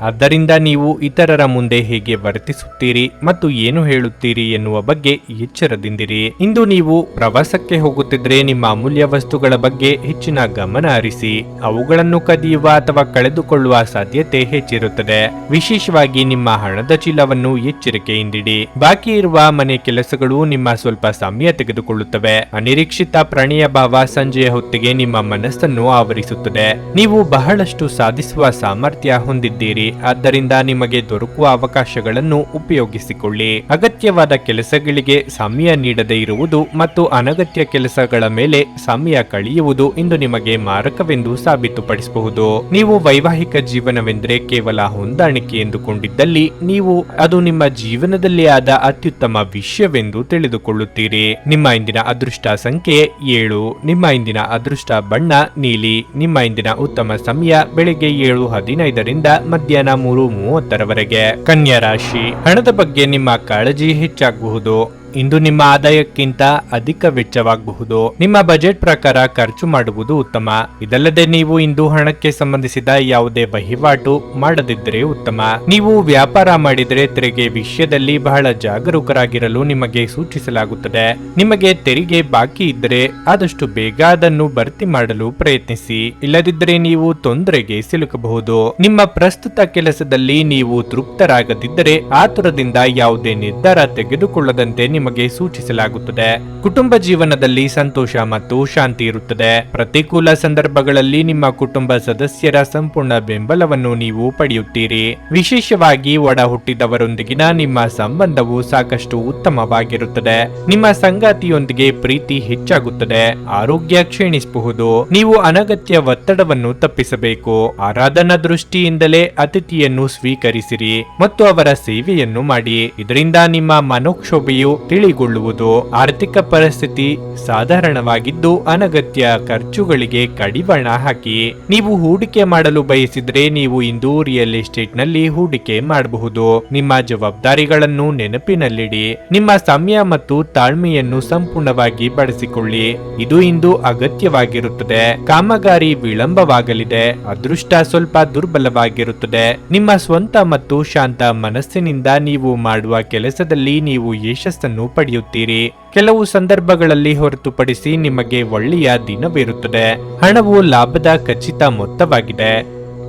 ಆದ್ದರಿಂದ ನೀವು ಇತರರ ಮುಂದೆ ಹೇಗೆ ವರ್ತಿಸುತ್ತೀರಿ ಮತ್ತು ಏನು ಹೇಳುತ್ತೀರಿ ಎನ್ನುವ ಬಗ್ಗೆ ಎಚ್ಚರದಿಂದಿರಿ. ಇಂದು ನೀವು ಪ್ರವಾಸಕ್ಕೆ ಹೋಗುತ್ತಿದ್ರೆ ನಿಮ್ಮ ಅಮೂಲ್ಯ ವಸ್ತುಗಳ ಬಗ್ಗೆ ಹೆಚ್ಚಿನ ಗಮನ ಹರಿಸಿ. ಅವುಗಳನ್ನು ಕದಿಯುವ ಅಥವಾ ಕಳೆದುಕೊಳ್ಳುವ ಸಾಧ್ಯತೆ ಹೆಚ್ಚಿರುತ್ತದೆ. ವಿಶೇಷವಾಗಿ ನಿಮ್ಮ ಹಣದ ಚೀಲವನ್ನು ಎಚ್ಚರಿಕೆಯಿಂದಿಡಿ. ಬಾಕಿ ಇರುವ ಮನೆ ಕೆಲಸಗಳು ನಿಮ್ಮ ಸ್ವಲ್ಪ ಸಮಯ ತೆಗೆದುಕೊಳ್ಳುತ್ತವೆ. ಅನಿರೀಕ್ಷಿತ ಪ್ರಣಯ ಭಾವ ಸಂಜೆಯ ಹೊತ್ತಿಗೆ ನಿಮ್ಮ ಮನಸ್ಸನ್ನು ಆವರಿಸುತ್ತದೆ. ನೀವು ಬಹಳಷ್ಟು ಸಾಧಿಸುವ ಸಾಮರ್ಥ್ಯ ಹೊಂದಿದ್ದೀರಿ. ಆದ್ದರಿಂದ ನಿಮಗೆ ದೊರಕುವ ಅವಕಾಶಗಳನ್ನು ಉಪಯೋಗಿಸಿಕೊಳ್ಳಿ. ಅಗತ್ಯವಾದ ಕೆಲಸಗಳಿಗೆ ಸಮಯ ನೀಡದೇ ಇರುವುದು ಮತ್ತು ಅನಗತ್ಯ ಕೆಲಸಗಳ ಮೇಲೆ ಸಮಯ ಕಳೆಯುವುದು ಇಂದು ನಿಮಗೆ ಮಾರಕವೆಂದು ಸಾಬೀತುಪಡಿಸಬಹುದು. ನೀವು ವೈವಾಹಿಕ ಜೀವನವೆಂದರೆ ಕೇವಲ ಹೊಂದಾಣಿಕೆ ಎಂದುಕೊಂಡಿದ್ದಲ್ಲಿ ನೀವು ಅದು ನಿಮ್ಮ ಜೀವನದಲ್ಲಿ ಆದ ಅತ್ಯುತ್ತಮ ವಿಷಯವೆಂದು ತಿಳಿದುಕೊಳ್ಳುತ್ತೀರಿ. ನಿಮ್ಮ ಇಂದಿನ ಅದೃಷ್ಟ ಸಂಖ್ಯೆ 7. ನಿಮ್ಮ ಇಂದಿನ ಅದೃಷ್ಟ ಬಣ್ಣ ನೀಲಿ. ನಿಮ್ಮ ಇಂದಿನ ಉತ್ತಮ ಸಮಯ ಬೆಳಿಗ್ಗೆ 7:15ರಿಂದ ಮಧ್ಯಾಹ್ನ 3:30ರವರೆಗೆ. ಕನ್ಯಾ ರಾಶಿ, ಹಣದ ಬಗ್ಗೆ ನಿಮ್ಮ ಕಾಳಜಿ ಹೆಚ್ಚಾಗಬಹುದು. ಇಂದು ನಿಮ್ಮ ಆದಾಯಕ್ಕಿಂತ ಅಧಿಕ ವೆಚ್ಚವಾಗಬಹುದು. ನಿಮ್ಮ ಬಜೆಟ್ ಪ್ರಕಾರ ಖರ್ಚು ಮಾಡುವುದು ಉತ್ತಮ. ಇದಲ್ಲದೆ ನೀವು ಇಂದು ಹಣಕ್ಕೆ ಸಂಬಂಧಿಸಿದ ಯಾವುದೇ ವಹಿವಾಟು ಮಾಡದಿದ್ದರೆ ಉತ್ತಮ. ನೀವು ವ್ಯಾಪಾರ ಮಾಡಿದರೆ ತೆರಿಗೆ ವಿಷಯದಲ್ಲಿ ಬಹಳ ಜಾಗರೂಕರಾಗಿರಲು ನಿಮಗೆ ಸೂಚಿಸಲಾಗುತ್ತದೆ. ನಿಮಗೆ ತೆರಿಗೆ ಬಾಕಿ ಇದ್ದರೆ ಆದಷ್ಟು ಬೇಗ ಅದನ್ನು ಭರ್ತಿ ಮಾಡಲು ಪ್ರಯತ್ನಿಸಿ. ಇಲ್ಲದಿದ್ದರೆ ನೀವು ತೊಂದರೆಗೆ ಸಿಲುಕಬಹುದು. ನಿಮ್ಮ ಪ್ರಸ್ತುತ ಕೆಲಸದಲ್ಲಿ ನೀವು ತೃಪ್ತರಾಗದಿದ್ದರೆ ಆತುರದಿಂದ ಯಾವುದೇ ನಿರ್ಧಾರ ತೆಗೆದುಕೊಳ್ಳದಂತೆ ನಿಮಗೆ ಸೂಚಿಸಲಾಗುತ್ತದೆ. ಕುಟುಂಬ ಜೀವನದಲ್ಲಿ ಸಂತೋಷ ಮತ್ತು ಶಾಂತಿ ಇರುತ್ತದೆ. ಪ್ರತಿಕೂಲ ಸಂದರ್ಭಗಳಲ್ಲಿ ನಿಮ್ಮ ಕುಟುಂಬ ಸದಸ್ಯರ ಸಂಪೂರ್ಣ ಬೆಂಬಲವನ್ನು ನೀವು ಪಡೆಯುತ್ತೀರಿ. ವಿಶೇಷವಾಗಿ ಒಡ ಹುಟ್ಟಿದವರೊಂದಿಗಿನ ನಿಮ್ಮ ಸಂಬಂಧವು ಸಾಕಷ್ಟು ಉತ್ತಮವಾಗಿರುತ್ತದೆ. ನಿಮ್ಮ ಸಂಗಾತಿಯೊಂದಿಗೆ ಪ್ರೀತಿ ಹೆಚ್ಚಾಗುತ್ತದೆ. ಆರೋಗ್ಯ ಕ್ಷೀಣಿಸಬಹುದು. ನೀವು ಅನಗತ್ಯ ಒತ್ತಡವನ್ನು ತಪ್ಪಿಸಬೇಕು. ಆರಾಧನಾ ದೃಷ್ಟಿಯಿಂದಲೇ ಅತಿಥಿಯನ್ನು ಸ್ವೀಕರಿಸಿರಿ ಮತ್ತು ಅವರ ಸೇವೆಯನ್ನು ಮಾಡಿ. ಇದರಿಂದ ನಿಮ್ಮ ಮನೋಕ್ಷೋಭೆಯು ತಿಳಿಗೊಳ್ಳುವುದು. ಆರ್ಥಿಕ ಪರಿಸ್ಥಿತಿ ಸಾಧಾರಣವಾಗಿದ್ದು ಅನಗತ್ಯ ಖರ್ಚುಗಳಿಗೆ ಕಡಿವಾಣ ಹಾಕಿ. ನೀವು ಹೂಡಿಕೆ ಮಾಡಲು ಬಯಸಿದ್ರೆ ನೀವು ಇಂದು ರಿಯಲ್ ಎಸ್ಟೇಟ್ ನಲ್ಲಿ ಹೂಡಿಕೆ ಮಾಡಬಹುದು. ನಿಮ್ಮ ಜವಾಬ್ದಾರಿಗಳನ್ನು ನೆನಪಿನಲ್ಲಿಡಿ. ನಿಮ್ಮ ಸಮಯ ಮತ್ತು ತಾಳ್ಮೆಯನ್ನು ಸಂಪೂರ್ಣವಾಗಿ ಬಳಸಿಕೊಳ್ಳಿ. ಇದು ಇಂದು ಅಗತ್ಯವಾಗಿರುತ್ತದೆ. ಕಾಮಗಾರಿ ವಿಳಂಬವಾಗಲಿದೆ. ಅದೃಷ್ಟ ಸ್ವಲ್ಪ ದುರ್ಬಲವಾಗಿರುತ್ತದೆ. ನಿಮ್ಮ ಸ್ವಂತ ಮತ್ತು ಶಾಂತ ಮನಸ್ಸಿನಿಂದ ನೀವು ಮಾಡುವ ಕೆಲಸದಲ್ಲಿ ನೀವು ಯಶಸ್ಸನ್ನು ಪಡೆಯುತ್ತೀರಿ. ಕೆಲವು ಸಂದರ್ಭಗಳಲ್ಲಿ ಹೊರತುಪಡಿಸಿ ನಿಮಗೆ ಒಳ್ಳೆಯ ದಿನವಿರುತ್ತದೆ. ಹಣವು ಲಾಭದ ಖಚಿತ ಮೊತ್ತವಾಗಿದೆ.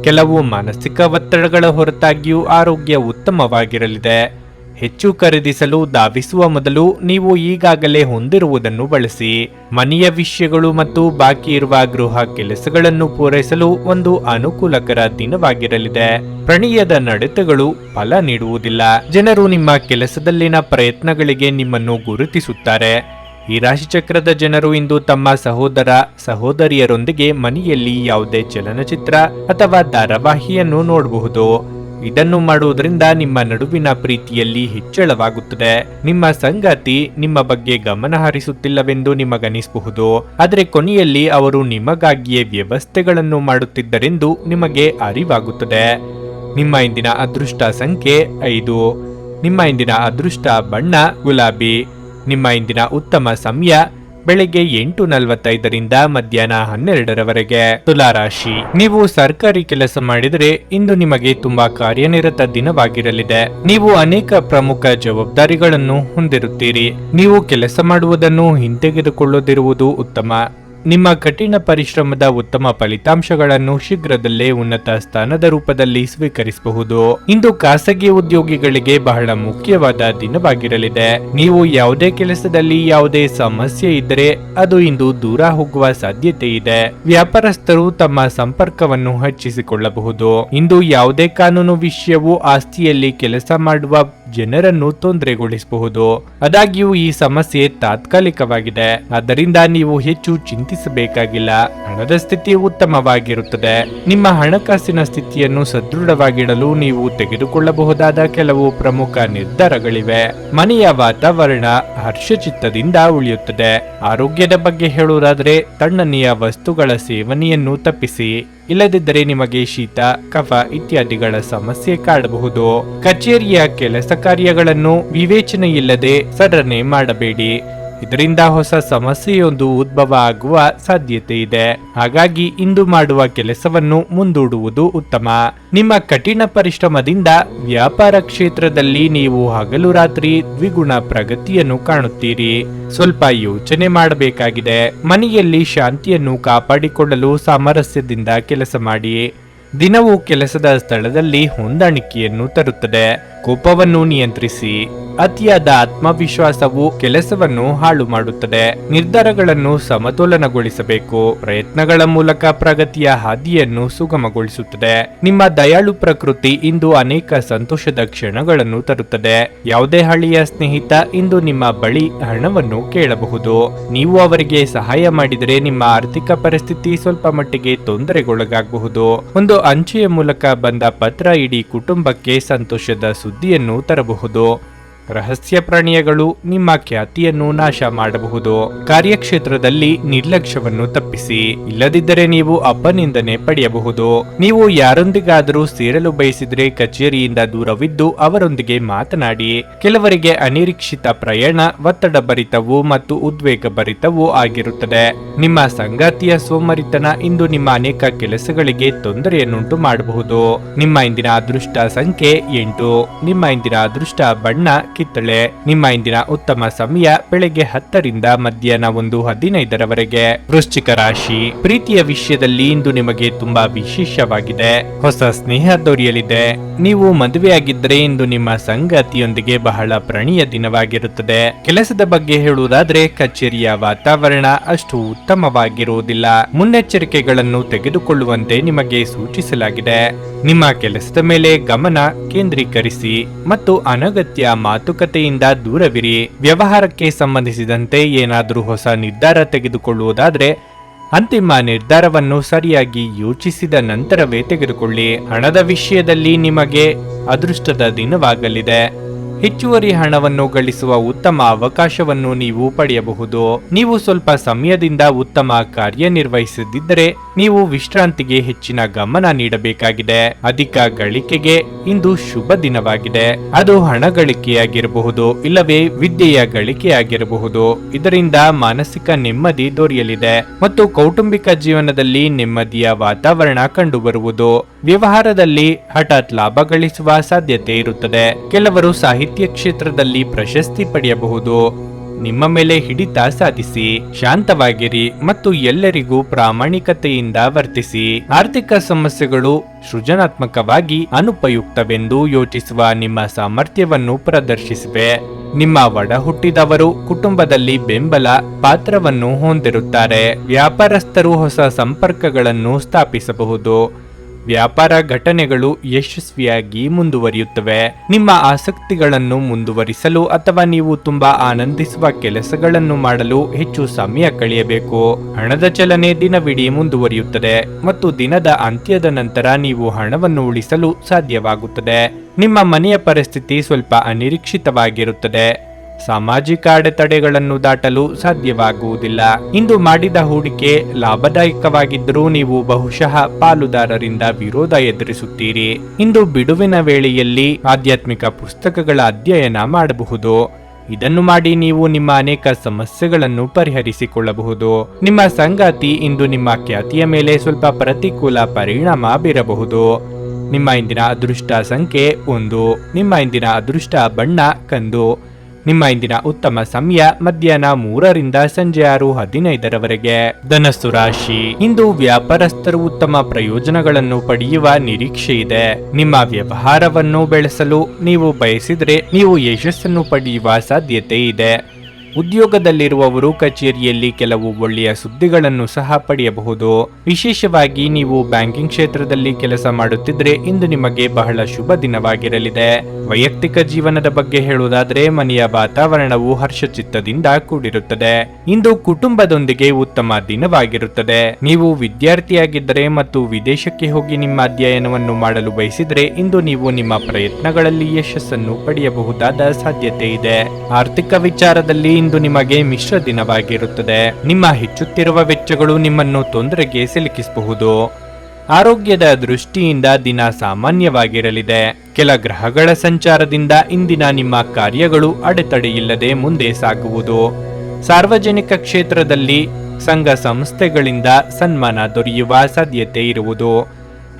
ಕೆಲವು ಮಾನಸಿಕ ಒತ್ತಡಗಳ ಹೊರತಾಗಿಯೂ ಆರೋಗ್ಯ ಉತ್ತಮವಾಗಿರಲಿದೆ. ಹೆಚ್ಚು ಖರೀದಿಸಲು ಧಾವಿಸುವ ಮೊದಲು ನೀವು ಈಗಾಗಲೇ ಹೊಂದಿರುವುದನ್ನು ಬಳಸಿ. ಮನೆಯ ವಿಷಯಗಳು ಮತ್ತು ಬಾಕಿ ಇರುವ ಗೃಹ ಕೆಲಸಗಳನ್ನು ಪೂರೈಸಲು ಒಂದು ಅನುಕೂಲಕರ ದಿನವಾಗಿರಲಿದೆ. ಪ್ರಣಯದ ನಡತೆಗಳು ಫಲ ನೀಡುವುದಿಲ್ಲ. ಜನರು ನಿಮ್ಮ ಕೆಲಸದಲ್ಲಿನ ಪ್ರಯತ್ನಗಳಿಗೆ ನಿಮ್ಮನ್ನು ಗುರುತಿಸುತ್ತಾರೆ. ಈ ರಾಶಿಚಕ್ರದ ಜನರು ಇಂದು ತಮ್ಮ ಸಹೋದರ ಸಹೋದರಿಯರೊಂದಿಗೆ ಮನೆಯಲ್ಲಿ ಯಾವುದೇ ಚಲನಚಿತ್ರ ಅಥವಾ ಧಾರಾವಾಹಿಯನ್ನು ನೋಡಬಹುದು. ಇದನ್ನು ಮಾಡುವುದರಿಂದ ನಿಮ್ಮ ನಡುವಿನ ಪ್ರೀತಿಯಲ್ಲಿ ಹೆಚ್ಚಳವಾಗುತ್ತದೆ. ನಿಮ್ಮ ಸಂಗಾತಿ ನಿಮ್ಮ ಬಗ್ಗೆ ಗಮನ ಹರಿಸುತ್ತಿಲ್ಲವೆಂದು ನಿಮಗನಿಸಬಹುದು, ಆದರೆ ಕೊನೆಯಲ್ಲಿ ಅವರು ನಿಮಗಾಗಿಯೇ ವ್ಯವಸ್ಥೆಗಳನ್ನು ಮಾಡುತ್ತಿದ್ದರೆಂದು ನಿಮಗೆ ಅರಿವಾಗುತ್ತದೆ. ನಿಮ್ಮ ಇಂದಿನ ಅದೃಷ್ಟ ಸಂಖ್ಯೆ 5. ನಿಮ್ಮ ಇಂದಿನ ಅದೃಷ್ಟ ಬಣ್ಣ ಗುಲಾಬಿ. ನಿಮ್ಮ ಇಂದಿನ ಉತ್ತಮ ಸಮಯ ಬೆಳಗ್ಗೆ 8:45ರಿಂದ ಮಧ್ಯಾಹ್ನ 12ರವರೆಗೆ. ತುಲಾರಾಶಿ, ನೀವು ಸರ್ಕಾರಿ ಕೆಲಸ ಮಾಡಿದರೆ ಇಂದು ನಿಮಗೆ ತುಂಬಾ ಕಾರ್ಯನಿರತ ದಿನವಾಗಿರಲಿದೆ. ನೀವು ಅನೇಕ ಪ್ರಮುಖ ಜವಾಬ್ದಾರಿಗಳನ್ನು ಹೊಂದಿರುತ್ತೀರಿ. ನೀವು ಕೆಲಸ ಮಾಡುವುದನ್ನು ಹಿಂತೆಗೆದುಕೊಳ್ಳದಿರುವುದು ಉತ್ತಮ. ನಿಮ್ಮ ಕಠಿಣ ಪರಿಶ್ರಮದ ಉತ್ತಮ ಫಲಿತಾಂಶಗಳನ್ನು ಶೀಘ್ರದಲ್ಲೇ ಉನ್ನತ ಸ್ಥಾನದ ರೂಪದಲ್ಲಿ ಸ್ವೀಕರಿಸಬಹುದು. ಇಂದು ಖಾಸಗಿ ಉದ್ಯೋಗಿಗಳಿಗೆ ಬಹಳ ಮುಖ್ಯವಾದ ದಿನವಾಗಿರಲಿದೆ. ನೀವು ಯಾವುದೇ ಕೆಲಸದಲ್ಲಿ ಯಾವುದೇ ಸಮಸ್ಯೆ ಇದ್ದರೆ ಅದು ಇಂದು ದೂರ ಹೋಗುವ ಸಾಧ್ಯತೆ ಇದೆ. ವ್ಯಾಪಾರಸ್ಥರು ತಮ್ಮ ಸಂಪರ್ಕವನ್ನು ಹೆಚ್ಚಿಸಿಕೊಳ್ಳಬಹುದು. ಇಂದು ಯಾವುದೇ ಕಾನೂನು ವಿಷಯವು ಆಸ್ತಿಯಲ್ಲಿ ಕೆಲಸ ಮಾಡುವ ಜನರನ್ನು ತೊಂದರೆಗೊಳಿಸಬಹುದು. ಆದಾಗ್ಯೂ ಈ ಸಮಸ್ಯೆ ತಾತ್ಕಾಲಿಕವಾಗಿದೆ, ಆದ್ದರಿಂದ ನೀವು ಹೆಚ್ಚು ಚಿಂತಿಸಬೇಕಾಗಿಲ್ಲ. ಹಣದ ಸ್ಥಿತಿ ಉತ್ತಮವಾಗಿರುತ್ತದೆ. ನಿಮ್ಮ ಹಣಕಾಸಿನ ಸ್ಥಿತಿಯನ್ನು ಸದೃಢವಾಗಿಡಲು ನೀವು ತೆಗೆದುಕೊಳ್ಳಬಹುದಾದ ಕೆಲವು ಪ್ರಮುಖ ನಿರ್ಧಾರಗಳಿವೆ. ಮನೆಯ ವಾತಾವರಣ ಹರ್ಷಚಿತ್ತದಿಂದ ಉಳಿಯುತ್ತದೆ. ಆರೋಗ್ಯದ ಬಗ್ಗೆ ಹೇಳುವುದಾದರೆ ತಣ್ಣನೆಯ ವಸ್ತುಗಳ ಸೇವನೆಯನ್ನು ತಪ್ಪಿಸಿ. ಇಲ್ಲದಿದ್ದರೆ ನಿಮಗೆ ಶೀತ, ಕಫ ಇತ್ಯಾದಿಗಳ ಸಮಸ್ಯೆ ಕಾಡಬಹುದು. ಕಚೇರಿಯ ಕೆಲಸ ಕಾರ್ಯಗಳನ್ನು ವಿವೇಚನೆಯಿಲ್ಲದೆ ಸಡನೆ ಮಾಡಬೇಡಿ. ಇದರಿಂದ ಹೊಸ ಸಮಸ್ಯೆಯೊಂದು ಉದ್ಭವ ಆಗುವ ಸಾಧ್ಯತೆ ಇದೆ. ಹಾಗಾಗಿ ಇಂದು ಮಾಡುವ ಕೆಲಸವನ್ನು ಮುಂದೂಡುವುದು ಉತ್ತಮ. ನಿಮ್ಮ ಕಠಿಣ ಪರಿಶ್ರಮದಿಂದ ವ್ಯಾಪಾರ ಕ್ಷೇತ್ರದಲ್ಲಿ ನೀವು ಹಗಲು ರಾತ್ರಿ ದ್ವಿಗುಣ ಪ್ರಗತಿಯನ್ನು ಕಾಣುತ್ತೀರಿ. ಸ್ವಲ್ಪ ಯೋಚನೆ ಮಾಡಬೇಕಾಗಿದೆ. ಮನೆಯಲ್ಲಿ ಶಾಂತಿಯನ್ನು ಕಾಪಾಡಿಕೊಳ್ಳಲು ಸಾಮರಸ್ಯದಿಂದ ಕೆಲಸ ಮಾಡಿ. ದಿನವೂ ಕೆಲಸದ ಸ್ಥಳದಲ್ಲಿ ಹೊಂದಾಣಿಕೆಯನ್ನು ತರುತ್ತದೆ. ಕೋಪವನ್ನು ನಿಯಂತ್ರಿಸಿ. ಅತಿಯಾದ ಆತ್ಮವಿಶ್ವಾಸವು ಕೆಲಸವನ್ನು ಹಾಳು ಮಾಡುತ್ತದೆ. ನಿರ್ಧಾರಗಳನ್ನು ಸಮತೋಲನಗೊಳಿಸಬೇಕು. ಪ್ರಯತ್ನಗಳ ಮೂಲಕ ಪ್ರಗತಿಯ ಹಾದಿಯನ್ನು ಸುಗಮಗೊಳಿಸುತ್ತದೆ. ನಿಮ್ಮ ದಯಾಳು ಪ್ರಕೃತಿ ಇಂದು ಅನೇಕ ಸಂತೋಷದ ಕ್ಷಣಗಳನ್ನು ತರುತ್ತದೆ. ಯಾವುದೇ ಹಳೆಯ ಸ್ನೇಹಿತ ಇಂದು ನಿಮ್ಮ ಬಳಿ ಹಣವನ್ನು ಕೇಳಬಹುದು. ನೀವು ಅವರಿಗೆ ಸಹಾಯ ಮಾಡಿದರೆ ನಿಮ್ಮ ಆರ್ಥಿಕ ಪರಿಸ್ಥಿತಿ ಸ್ವಲ್ಪ ಮಟ್ಟಿಗೆ ತೊಂದರೆಗೊಳಗಾಗಬಹುದು. ಒಂದು ಅಂಚೆಯ ಮೂಲಕ ಬಂದ ಪತ್ರ ಇಡೀ ಕುಟುಂಬಕ್ಕೆ ಸಂತೋಷದ ಸುದ್ದಿಯನ್ನು ತರಬಹುದು. ರಹಸ್ಯ ಪ್ರಾಣಿಗಳು ನಿಮ್ಮ ಖ್ಯಾತಿಯನ್ನು ನಾಶ ಮಾಡಬಹುದು. ಕಾರ್ಯಕ್ಷೇತ್ರದಲ್ಲಿ ನಿರ್ಲಕ್ಷ್ಯವನ್ನು ತಪ್ಪಿಸಿ. ಇಲ್ಲದಿದ್ದರೆ ನೀವು ಅಪನಿಂದನೆ ಪಡೆಯಬಹುದು. ನೀವು ಯಾರೊಂದಿಗಾದರೂ ಸೇರಲು ಬಯಸಿದ್ರೆ ಕಚೇರಿಯಿಂದ ದೂರವಿದ್ದು ಅವರೊಂದಿಗೆ ಮಾತನಾಡಿ. ಕೆಲವರಿಗೆ ಅನಿರೀಕ್ಷಿತ ಪ್ರಯಾಣ ಒತ್ತಡ ಭರಿತವೂ ಮತ್ತು ಉದ್ವೇಗ ಭರಿತವೂ ಆಗಿರುತ್ತದೆ. ನಿಮ್ಮ ಸಂಗಾತಿಯ ಸೋಮರಿತನ ಇಂದು ನಿಮ್ಮ ಅನೇಕ ಕೆಲಸಗಳಿಗೆ ತೊಂದರೆಯನ್ನುಂಟು ಮಾಡಬಹುದು. ನಿಮ್ಮ ಇಂದಿನ ಅದೃಷ್ಟ ಸಂಖ್ಯೆ 8. ನಿಮ್ಮ ಇಂದಿನ ಅದೃಷ್ಟ ಬಣ್ಣ ಕಿತ್ತಳೆ. ನಿಮ್ಮ ಇಂದಿನ ಉತ್ತಮ ಸಮಯ ಬೆಳಗ್ಗೆ 10ರಿಂದ ಮಧ್ಯಾಹ್ನ 1:15ರವರೆಗೆ. ವೃಶ್ಚಿಕ ರಾಶಿ, ಪ್ರೀತಿಯ ವಿಷಯದಲ್ಲಿ ಇಂದು ನಿಮಗೆ ತುಂಬಾ ವಿಶೇಷವಾಗಿದೆ. ಹೊಸ ಸ್ನೇಹ ದೊರೆಯಲಿದೆ. ನೀವು ಮದುವೆಯಾಗಿದ್ದರೆ ಇಂದು ನಿಮ್ಮ ಸಂಗಾತಿಯೊಂದಿಗೆ ಬಹಳ ಪ್ರಣಯ ದಿನವಾಗಿರುತ್ತದೆ. ಕೆಲಸದ ಬಗ್ಗೆ ಹೇಳುವುದಾದ್ರೆ ಕಚೇರಿಯ ವಾತಾವರಣ ಅಷ್ಟು ಉತ್ತಮವಾಗಿರುವುದಿಲ್ಲ. ಮುನ್ನೆಚ್ಚರಿಕೆಗಳನ್ನು ತೆಗೆದುಕೊಳ್ಳುವಂತೆ ನಿಮಗೆ ಸೂಚಿಸಲಾಗಿದೆ. ನಿಮ್ಮ ಕೆಲಸದ ಮೇಲೆ ಗಮನ ಕೇಂದ್ರೀಕರಿಸಿ ಮತ್ತು ಅನಗತ್ಯ ಮಾತುಕತೆಯಿಂದ ದೂರವಿರಿ. ವ್ಯವಹಾರಕ್ಕೆ ಸಂಬಂಧಿಸಿದಂತೆ ಏನಾದರೂ ಹೊಸ ನಿರ್ಧಾರ ತೆಗೆದುಕೊಳ್ಳುವುದಾದ್ರೆ ಅಂತಿಮ ನಿರ್ಧಾರವನ್ನು ಸರಿಯಾಗಿ ಯೋಚಿಸಿದ ನಂತರವೇ ತೆಗೆದುಕೊಳ್ಳಿ. ಹಣದ ವಿಷಯದಲ್ಲಿ ನಿಮಗೆ ಅದೃಷ್ಟದ ದಿನವಾಗಲಿದೆ. ಹೆಚ್ಚುವರಿ ಹಣವನ್ನು ಗಳಿಸುವ ಉತ್ತಮ ಅವಕಾಶವನ್ನು ನೀವು ಪಡೆಯಬಹುದು. ನೀವು ಸ್ವಲ್ಪ ಸಮಯದಿಂದ ಉತ್ತಮ ಕಾರ್ಯನಿರ್ವಹಿಸದಿದ್ದರೆ ನೀವು ವಿಶ್ರಾಂತಿಗೆ ಹೆಚ್ಚಿನ ಗಮನ ನೀಡಬೇಕಾಗಿದೆ. ಅಧಿಕ ಗಳಿಕೆಗೆ ಇಂದು ಶುಭ ದಿನವಾಗಿದೆ. ಅದು ಹಣ ಗಳಿಕೆಯಾಗಿರಬಹುದು, ಇಲ್ಲವೇ ವಿದ್ಯೆಯ ಗಳಿಕೆಯಾಗಿರಬಹುದು. ಇದರಿಂದ ಮಾನಸಿಕ ನೆಮ್ಮದಿ ದೊರೆಯಲಿದೆ ಮತ್ತು ಕೌಟುಂಬಿಕ ಜೀವನದಲ್ಲಿ ನೆಮ್ಮದಿಯ ವಾತಾವರಣ ಕಂಡುಬರುವುದು. ವ್ಯವಹಾರದಲ್ಲಿ ಹಠಾತ್ ಲಾಭ ಗಳಿಸುವ ಸಾಧ್ಯತೆ ಇರುತ್ತದೆ. ಕೆಲವರು ಸಾಹಿತ್ಯ ಕ್ಷೇತ್ರದಲ್ಲಿ ಪ್ರಶಸ್ತಿ ಪಡೆಯಬಹುದು. ನಿಮ್ಮ ಮೇಲೆ ಹಿಡಿತ ಸಾಧಿಸಿ. ಶಾಂತವಾಗಿರಿ ಮತ್ತು ಎಲ್ಲರಿಗೂ ಪ್ರಾಮಾಣಿಕತೆಯಿಂದ ವರ್ತಿಸಿ. ಆರ್ಥಿಕ ಸಮಸ್ಯೆಗಳು ಸೃಜನಾತ್ಮಕವಾಗಿ ಅನುಪಯುಕ್ತವೆಂದು ಯೋಚಿಸುವ ನಿಮ್ಮ ಸಾಮರ್ಥ್ಯವನ್ನು ಪ್ರದರ್ಶಿಸಿವೆ. ನಿಮ್ಮ ಒಡ ಹುಟ್ಟಿದವರು ಕುಟುಂಬದಲ್ಲಿ ಬೆಂಬಲ ಪಾತ್ರವನ್ನು ಹೊಂದಿರುತ್ತಾರೆ. ವ್ಯಾಪಾರಸ್ಥರು ಹೊಸ ಸಂಪರ್ಕಗಳನ್ನು ಸ್ಥಾಪಿಸಬಹುದು. ವ್ಯಾಪಾರ ಘಟನೆಗಳು ಯಶಸ್ವಿಯಾಗಿ ಮುಂದುವರಿಯುತ್ತವೆ. ನಿಮ್ಮ ಆಸಕ್ತಿಗಳನ್ನು ಮುಂದುವರಿಸಲು ಅಥವಾ ನೀವು ತುಂಬಾ ಆನಂದಿಸುವ ಕೆಲಸಗಳನ್ನು ಮಾಡಲು ಹೆಚ್ಚು ಸಮಯ ಕಳೆಯಬೇಕು. ಹಣದ ಚಲನೆ ದಿನವಿಡೀ ಮುಂದುವರಿಯುತ್ತದೆ ಮತ್ತು ದಿನದ ಅಂತ್ಯದ ನಂತರ ನೀವು ಹಣವನ್ನು ಉಳಿಸಲು ಸಾಧ್ಯವಾಗುತ್ತದೆ. ನಿಮ್ಮ ಮನೆಯ ಪರಿಸ್ಥಿತಿ ಸ್ವಲ್ಪ ಅನಿರೀಕ್ಷಿತವಾಗಿರುತ್ತದೆ. ಸಾಮಾಜಿಕ ಅಡೆತಡೆಗಳನ್ನು ದಾಟಲು ಸಾಧ್ಯವಾಗುವುದಿಲ್ಲ. ಇಂದು ಮಾಡಿದ ಹೂಡಿಕೆ ಲಾಭದಾಯಕವಾಗಿದ್ದರೂ ನೀವು ಬಹುಶಃ ಪಾಲುದಾರರಿಂದ ವಿರೋಧ ಎದುರಿಸುತ್ತೀರಿ. ಇಂದು ಬಿಡುವಿನ ವೇಳೆಯಲ್ಲಿ ಆಧ್ಯಾತ್ಮಿಕ ಪುಸ್ತಕಗಳ ಅಧ್ಯಯನ ಮಾಡಬಹುದು. ಇದನ್ನು ಮಾಡಿ ನೀವು ನಿಮ್ಮ ಅನೇಕ ಸಮಸ್ಯೆಗಳನ್ನು ಪರಿಹರಿಸಿಕೊಳ್ಳಬಹುದು. ನಿಮ್ಮ ಸಂಗಾತಿ ಇಂದು ನಿಮ್ಮ ಖ್ಯಾತಿಯ ಮೇಲೆ ಸ್ವಲ್ಪ ಪ್ರತಿಕೂಲ ಪರಿಣಾಮ ಬೀರಬಹುದು. ನಿಮ್ಮ ಇಂದಿನ ಅದೃಷ್ಟ ಸಂಖ್ಯೆ 1. ನಿಮ್ಮ ಇಂದಿನ ಅದೃಷ್ಟ ಬಣ್ಣ ಕಂದು. ನಿಮ್ಮ ಇಂದಿನ ಉತ್ತಮ ಸಮಯ ಮಧ್ಯಾಹ್ನ 3 ರಿಂದ ಸಂಜೆ 6:15 ಧನಸ್ಸು ರಾಶಿ. ಇಂದು ವ್ಯಾಪಾರಸ್ಥರು ಉತ್ತಮ ಪ್ರಯೋಜನಗಳನ್ನು ಪಡೆಯುವ ನಿರೀಕ್ಷೆ ಇದೆ. ನಿಮ್ಮ ವ್ಯವಹಾರವನ್ನು ಬೆಳೆಸಲು ನೀವು ಬಯಸಿದರೆ ನೀವು ಯಶಸ್ಸನ್ನು ಪಡೆಯುವ ಸಾಧ್ಯತೆ ಇದೆ. ಉದ್ಯೋಗದಲ್ಲಿರುವವರು ಕಚೇರಿಯಲ್ಲಿ ಕೆಲವು ಒಳ್ಳೆಯ ಸುದ್ದಿಗಳನ್ನು ಸಹ ಪಡೆಯಬಹುದು. ವಿಶೇಷವಾಗಿ ನೀವು ಬ್ಯಾಂಕಿಂಗ್ ಕ್ಷೇತ್ರದಲ್ಲಿ ಕೆಲಸ ಮಾಡುತ್ತಿದ್ರೆ ಇಂದು ನಿಮಗೆ ಬಹಳ ಶುಭ ದಿನವಾಗಿರಲಿದೆ. ವೈಯಕ್ತಿಕ ಜೀವನದ ಬಗ್ಗೆ ಹೇಳುವುದಾದ್ರೆ ಮನೆಯ ವಾತಾವರಣವು ಹರ್ಷಚಿತ್ತದಿಂದ ಕೂಡಿರುತ್ತದೆ. ಇಂದು ಕುಟುಂಬದೊಂದಿಗೆ ಉತ್ತಮ ದಿನವಾಗಿರುತ್ತದೆ. ನೀವು ವಿದ್ಯಾರ್ಥಿಯಾಗಿದ್ದರೆ ಮತ್ತು ವಿದೇಶಕ್ಕೆ ಹೋಗಿ ನಿಮ್ಮ ಅಧ್ಯಯನವನ್ನು ಮಾಡಲು ಬಯಸಿದ್ರೆ ಇಂದು ನೀವು ನಿಮ್ಮ ಪ್ರಯತ್ನಗಳಲ್ಲಿ ಯಶಸ್ಸನ್ನು ಪಡೆಯಬಹುದಾದ ಸಾಧ್ಯತೆ ಇದೆ. ಆರ್ಥಿಕ ವಿಚಾರದಲ್ಲಿ ಇಂದು ನಿಮಗೆ ಮಿಶ್ರ ದಿನವಾಗಿರುತ್ತದೆ. ನಿಮ್ಮ ಹೆಚ್ಚುತ್ತಿರುವ ವೆಚ್ಚಗಳು ನಿಮ್ಮನ್ನು ತೊಂದರೆಗೆ ಸಿಲುಕಿಸಬಹುದು. ಆರೋಗ್ಯದ ದೃಷ್ಟಿಯಿಂದ ದಿನ ಸಾಮಾನ್ಯವಾಗಿರಲಿದೆ. ಕೆಲ ಗ್ರಹಗಳ ಸಂಚಾರದಿಂದ ಇಂದಿನ ನಿಮ್ಮ ಕಾರ್ಯಗಳು ಅಡೆತಡೆಯಿಲ್ಲದೆ ಮುಂದೆ ಸಾಗುವುದು. ಸಾರ್ವಜನಿಕ ಕ್ಷೇತ್ರದಲ್ಲಿ ಸಂಘ ಸಂಸ್ಥೆಗಳಿಂದ ಸನ್ಮಾನ ದೊರೆಯುವ ಸಾಧ್ಯತೆ ಇರುವುದು.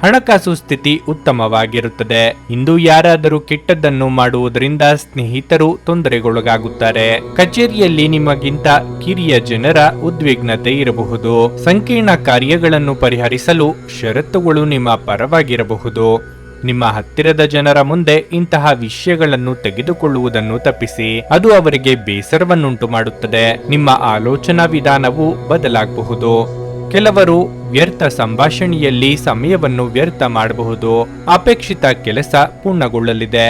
ಹಣಕಾಸು ಸ್ಥಿತಿ ಉತ್ತಮವಾಗಿರುತ್ತದೆ. ಇಂದು ಯಾರಾದರೂ ಕೆಟ್ಟದ್ದನ್ನು ಮಾಡುವುದರಿಂದ ಸ್ನೇಹಿತರು ತೊಂದರೆಗೊಳಗಾಗುತ್ತಾರೆ. ಕಚೇರಿಯಲ್ಲಿ ನಿಮಗಿಂತ ಕಿರಿಯ ಜನರ ಉದ್ವಿಗ್ನತೆ ಇರಬಹುದು. ಸಂಕೀರ್ಣ ಕಾರ್ಯಗಳನ್ನು ಪರಿಹರಿಸಲು ಷರತ್ತುಗಳು ನಿಮ್ಮ ಪರವಾಗಿರಬಹುದು. ನಿಮ್ಮ ಹತ್ತಿರದ ಜನರ ಮುಂದೆ ಇಂತಹ ವಿಷಯಗಳನ್ನು ತೆಗೆದುಕೊಳ್ಳುವುದನ್ನು ತಪ್ಪಿಸಿ. ಅದು ಅವರಿಗೆ ಬೇಸರವನ್ನುಂಟು ಮಾಡುತ್ತದೆ. ನಿಮ್ಮ ಆಲೋಚನಾ ವಿಧಾನವು ಬದಲಾಗಬಹುದು. ಕೆಲವರು ವ್ಯರ್ಥ ಸಂಭಾಷಣೆಯಲ್ಲಿ ಸಮಯವನ್ನು ವ್ಯರ್ಥ ಮಾಡಬಹುದು. ಅಪೇಕ್ಷಿತ ಕೆಲಸ ಪೂರ್ಣಗೊಳ್ಳಲಿದೆ.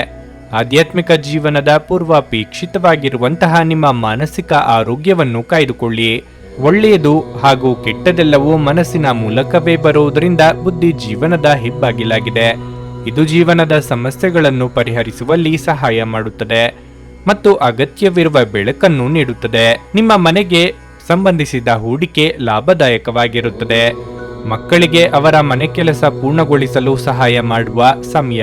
ಆಧ್ಯಾತ್ಮಿಕ ಜೀವನದ ಪೂರ್ವಾಪೇಕ್ಷಿತವಾಗಿರುವಂತಹ ನಿಮ್ಮ ಮಾನಸಿಕ ಆರೋಗ್ಯವನ್ನು ಕಾಯ್ದುಕೊಳ್ಳಿ. ಒಳ್ಳೆಯದು ಹಾಗೂ ಕೆಟ್ಟದೆಲ್ಲವೂ ಮನಸ್ಸಿನ ಮೂಲಕವೇ ಬರುವುದರಿಂದ ಬುದ್ಧಿ ಜೀವನದ ಹೆಬ್ಬಾಗಿಲಾಗಿದೆ. ಇದು ಜೀವನದ ಸಮಸ್ಯೆಗಳನ್ನು ಪರಿಹರಿಸುವಲ್ಲಿ ಸಹಾಯ ಮಾಡುತ್ತದೆ ಮತ್ತು ಅಗತ್ಯವಿರುವ ಬೆಳಕನ್ನು ನೀಡುತ್ತದೆ. ನಿಮ್ಮ ಮನೆಗೆ ಸಂಬಂಧಿಸಿದ ಹೂಡಿಕೆ ಲಾಭದಾಯಕವಾಗಿರುತ್ತದೆ. ಮಕ್ಕಳಿಗೆ ಅವರ ಮನೆ ಕೆಲಸ ಪೂರ್ಣಗೊಳಿಸಲು ಸಹಾಯ ಮಾಡುವ ಸಮಯ.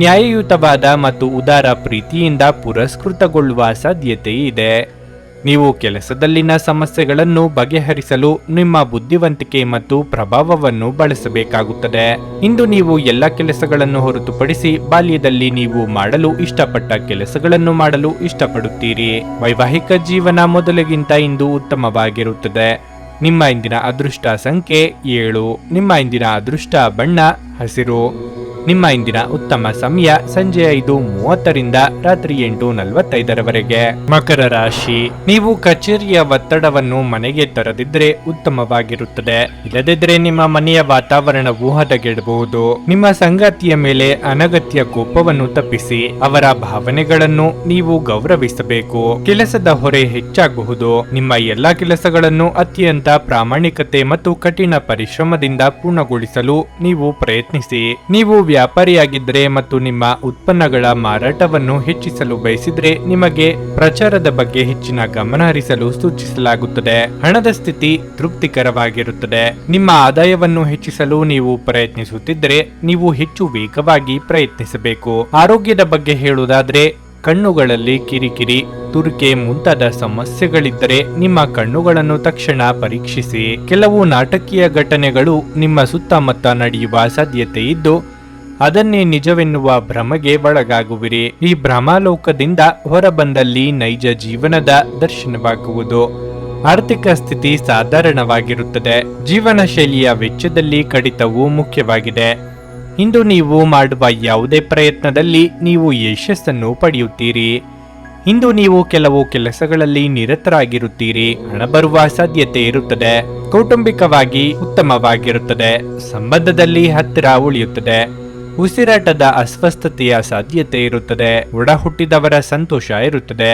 ನ್ಯಾಯಯುತವಾದ ಮತ್ತು ಉದಾರ ಪ್ರೀತಿಯಿಂದ ಪುರಸ್ಕೃತಗೊಳ್ಳುವ ಸಾಧ್ಯತೆ ಇದೆ. ನೀವು ಕೆಲಸದಲ್ಲಿನ ಸಮಸ್ಯೆಗಳನ್ನು ಬಗೆಹರಿಸಲು ನಿಮ್ಮ ಬುದ್ಧಿವಂತಿಕೆ ಮತ್ತು ಪ್ರಭಾವವನ್ನು ಬಳಸಬೇಕಾಗುತ್ತದೆ. ಇಂದು ನೀವು ಎಲ್ಲ ಕೆಲಸಗಳನ್ನು ಹೊರತುಪಡಿಸಿ ಬಾಲ್ಯದಲ್ಲಿ ನೀವು ಮಾಡಲು ಇಷ್ಟಪಟ್ಟ ಕೆಲಸಗಳನ್ನು ಮಾಡಲು ಇಷ್ಟಪಡುತ್ತೀರಿ. ವೈವಾಹಿಕ ಜೀವನ ಮೊದಲಿಗಿಂತ ಇಂದು ಉತ್ತಮವಾಗಿರುತ್ತದೆ. ನಿಮ್ಮ ಇಂದಿನ ಅದೃಷ್ಟ ಸಂಖ್ಯೆ 7. ನಿಮ್ಮ ಇಂದಿನ ಅದೃಷ್ಟ ಬಣ್ಣ ಹಸಿರು. ನಿಮ್ಮ ಇಂದಿನ ಉತ್ತಮ ಸಮಯ ಸಂಜೆ 5:30 ರಿಂದ ರಾತ್ರಿ 8:45 ಮಕರ ರಾಶಿ. ನೀವು ಕಚೇರಿಯ ಒತ್ತಡವನ್ನು ಮನೆಗೆ ತರದಿದ್ರೆ ಉತ್ತಮವಾಗಿರುತ್ತದೆ. ಇಲ್ಲದಿದ್ದರೆ ನಿಮ್ಮ ಮನೆಯ ವಾತಾವರಣವು ಹದಗೆಡಬಹುದು. ನಿಮ್ಮ ಸಂಗಾತಿಯ ಮೇಲೆ ಅನಗತ್ಯ ಕೋಪವನ್ನು ತಪ್ಪಿಸಿ. ಅವರ ಭಾವನೆಗಳನ್ನು ನೀವು ಗೌರವಿಸಬೇಕು. ಕೆಲಸದ ಹೊರೆ ಹೆಚ್ಚಾಗಬಹುದು. ನಿಮ್ಮ ಎಲ್ಲಾ ಕೆಲಸಗಳನ್ನು ಅತ್ಯಂತ ಪ್ರಾಮಾಣಿಕತೆ ಮತ್ತು ಕಠಿಣ ಪರಿಶ್ರಮದಿಂದ ಪೂರ್ಣಗೊಳಿಸಲು ನೀವು ಪ್ರಯತ್ನಿಸಿ. ನೀವು ವ್ಯಾಪಾರಿಯಾಗಿದ್ದರೆ ಮತ್ತು ನಿಮ್ಮ ಉತ್ಪನ್ನಗಳ ಮಾರಾಟವನ್ನು ಹೆಚ್ಚಿಸಲು ಬಯಸಿದ್ರೆ ನಿಮಗೆ ಪ್ರಚಾರದ ಬಗ್ಗೆ ಹೆಚ್ಚಿನ ಗಮನ ಹರಿಸಲು ಸೂಚಿಸಲಾಗುತ್ತದೆ. ಹಣದ ಸ್ಥಿತಿ ತೃಪ್ತಿಕರವಾಗಿರುತ್ತದೆ. ನಿಮ್ಮ ಆದಾಯವನ್ನು ಹೆಚ್ಚಿಸಲು ನೀವು ಪ್ರಯತ್ನಿಸುತ್ತಿದ್ದರೆ ನೀವು ಹೆಚ್ಚು ವೇಗವಾಗಿ ಪ್ರಯತ್ನಿಸಬೇಕು. ಆರೋಗ್ಯದ ಬಗ್ಗೆ ಹೇಳುವುದಾದ್ರೆ ಕಣ್ಣುಗಳಲ್ಲಿ ಕಿರಿಕಿರಿ, ತುರಿಕೆ ಮುಂತಾದ ಸಮಸ್ಯೆಗಳಿದ್ದರೆ ನಿಮ್ಮ ಕಣ್ಣುಗಳನ್ನು ತಕ್ಷಣ ಪರೀಕ್ಷಿಸಿ. ಕೆಲವು ನಾಟಕೀಯ ಘಟನೆಗಳು ನಿಮ್ಮ ಸುತ್ತಮುತ್ತ ನಡೆಯುವ ಸಾಧ್ಯತೆ ಇದ್ದು ಅದನ್ನೇ ನಿಜವೆನ್ನುವ ಭ್ರಮೆಗೆ ಒಳಗಾಗುವಿರಿ. ಈ ಭ್ರಮಾಲೋಕದಿಂದ ಹೊರಬಂದಲ್ಲಿ ನೈಜ ಜೀವನದ ದರ್ಶನವಾಗುವುದು. ಆರ್ಥಿಕ ಸ್ಥಿತಿ ಸಾಧಾರಣವಾಗಿರುತ್ತದೆ. ಜೀವನ ಶೈಲಿಯ ವೆಚ್ಚದಲ್ಲಿ ಕಡಿತವು ಮುಖ್ಯವಾಗಿದೆ. ಇಂದು ನೀವು ಮಾಡುವ ಯಾವುದೇ ಪ್ರಯತ್ನದಲ್ಲಿ ನೀವು ಯಶಸ್ಸನ್ನು ಪಡೆಯುತ್ತೀರಿ. ಇಂದು ನೀವು ಕೆಲವು ಕೆಲಸಗಳಲ್ಲಿ ನಿರತರಾಗಿರುತ್ತೀರಿ. ಹಣ ಬರುವ ಸಾಧ್ಯತೆ ಇರುತ್ತದೆ. ಕೌಟುಂಬಿಕವಾಗಿ ಉತ್ತಮವಾಗಿರುತ್ತದೆ. ಸಂಬಂಧದಲ್ಲಿ ಹತ್ತಿರ ಉಳಿಯುತ್ತದೆ. ಉಸಿರಾಟದ ಅಸ್ವಸ್ಥತೆಯ ಸಾಧ್ಯತೆ ಇರುತ್ತದೆ. ಒಡ ಹುಟ್ಟಿದವರ ಸಂತೋಷ ಇರುತ್ತದೆ.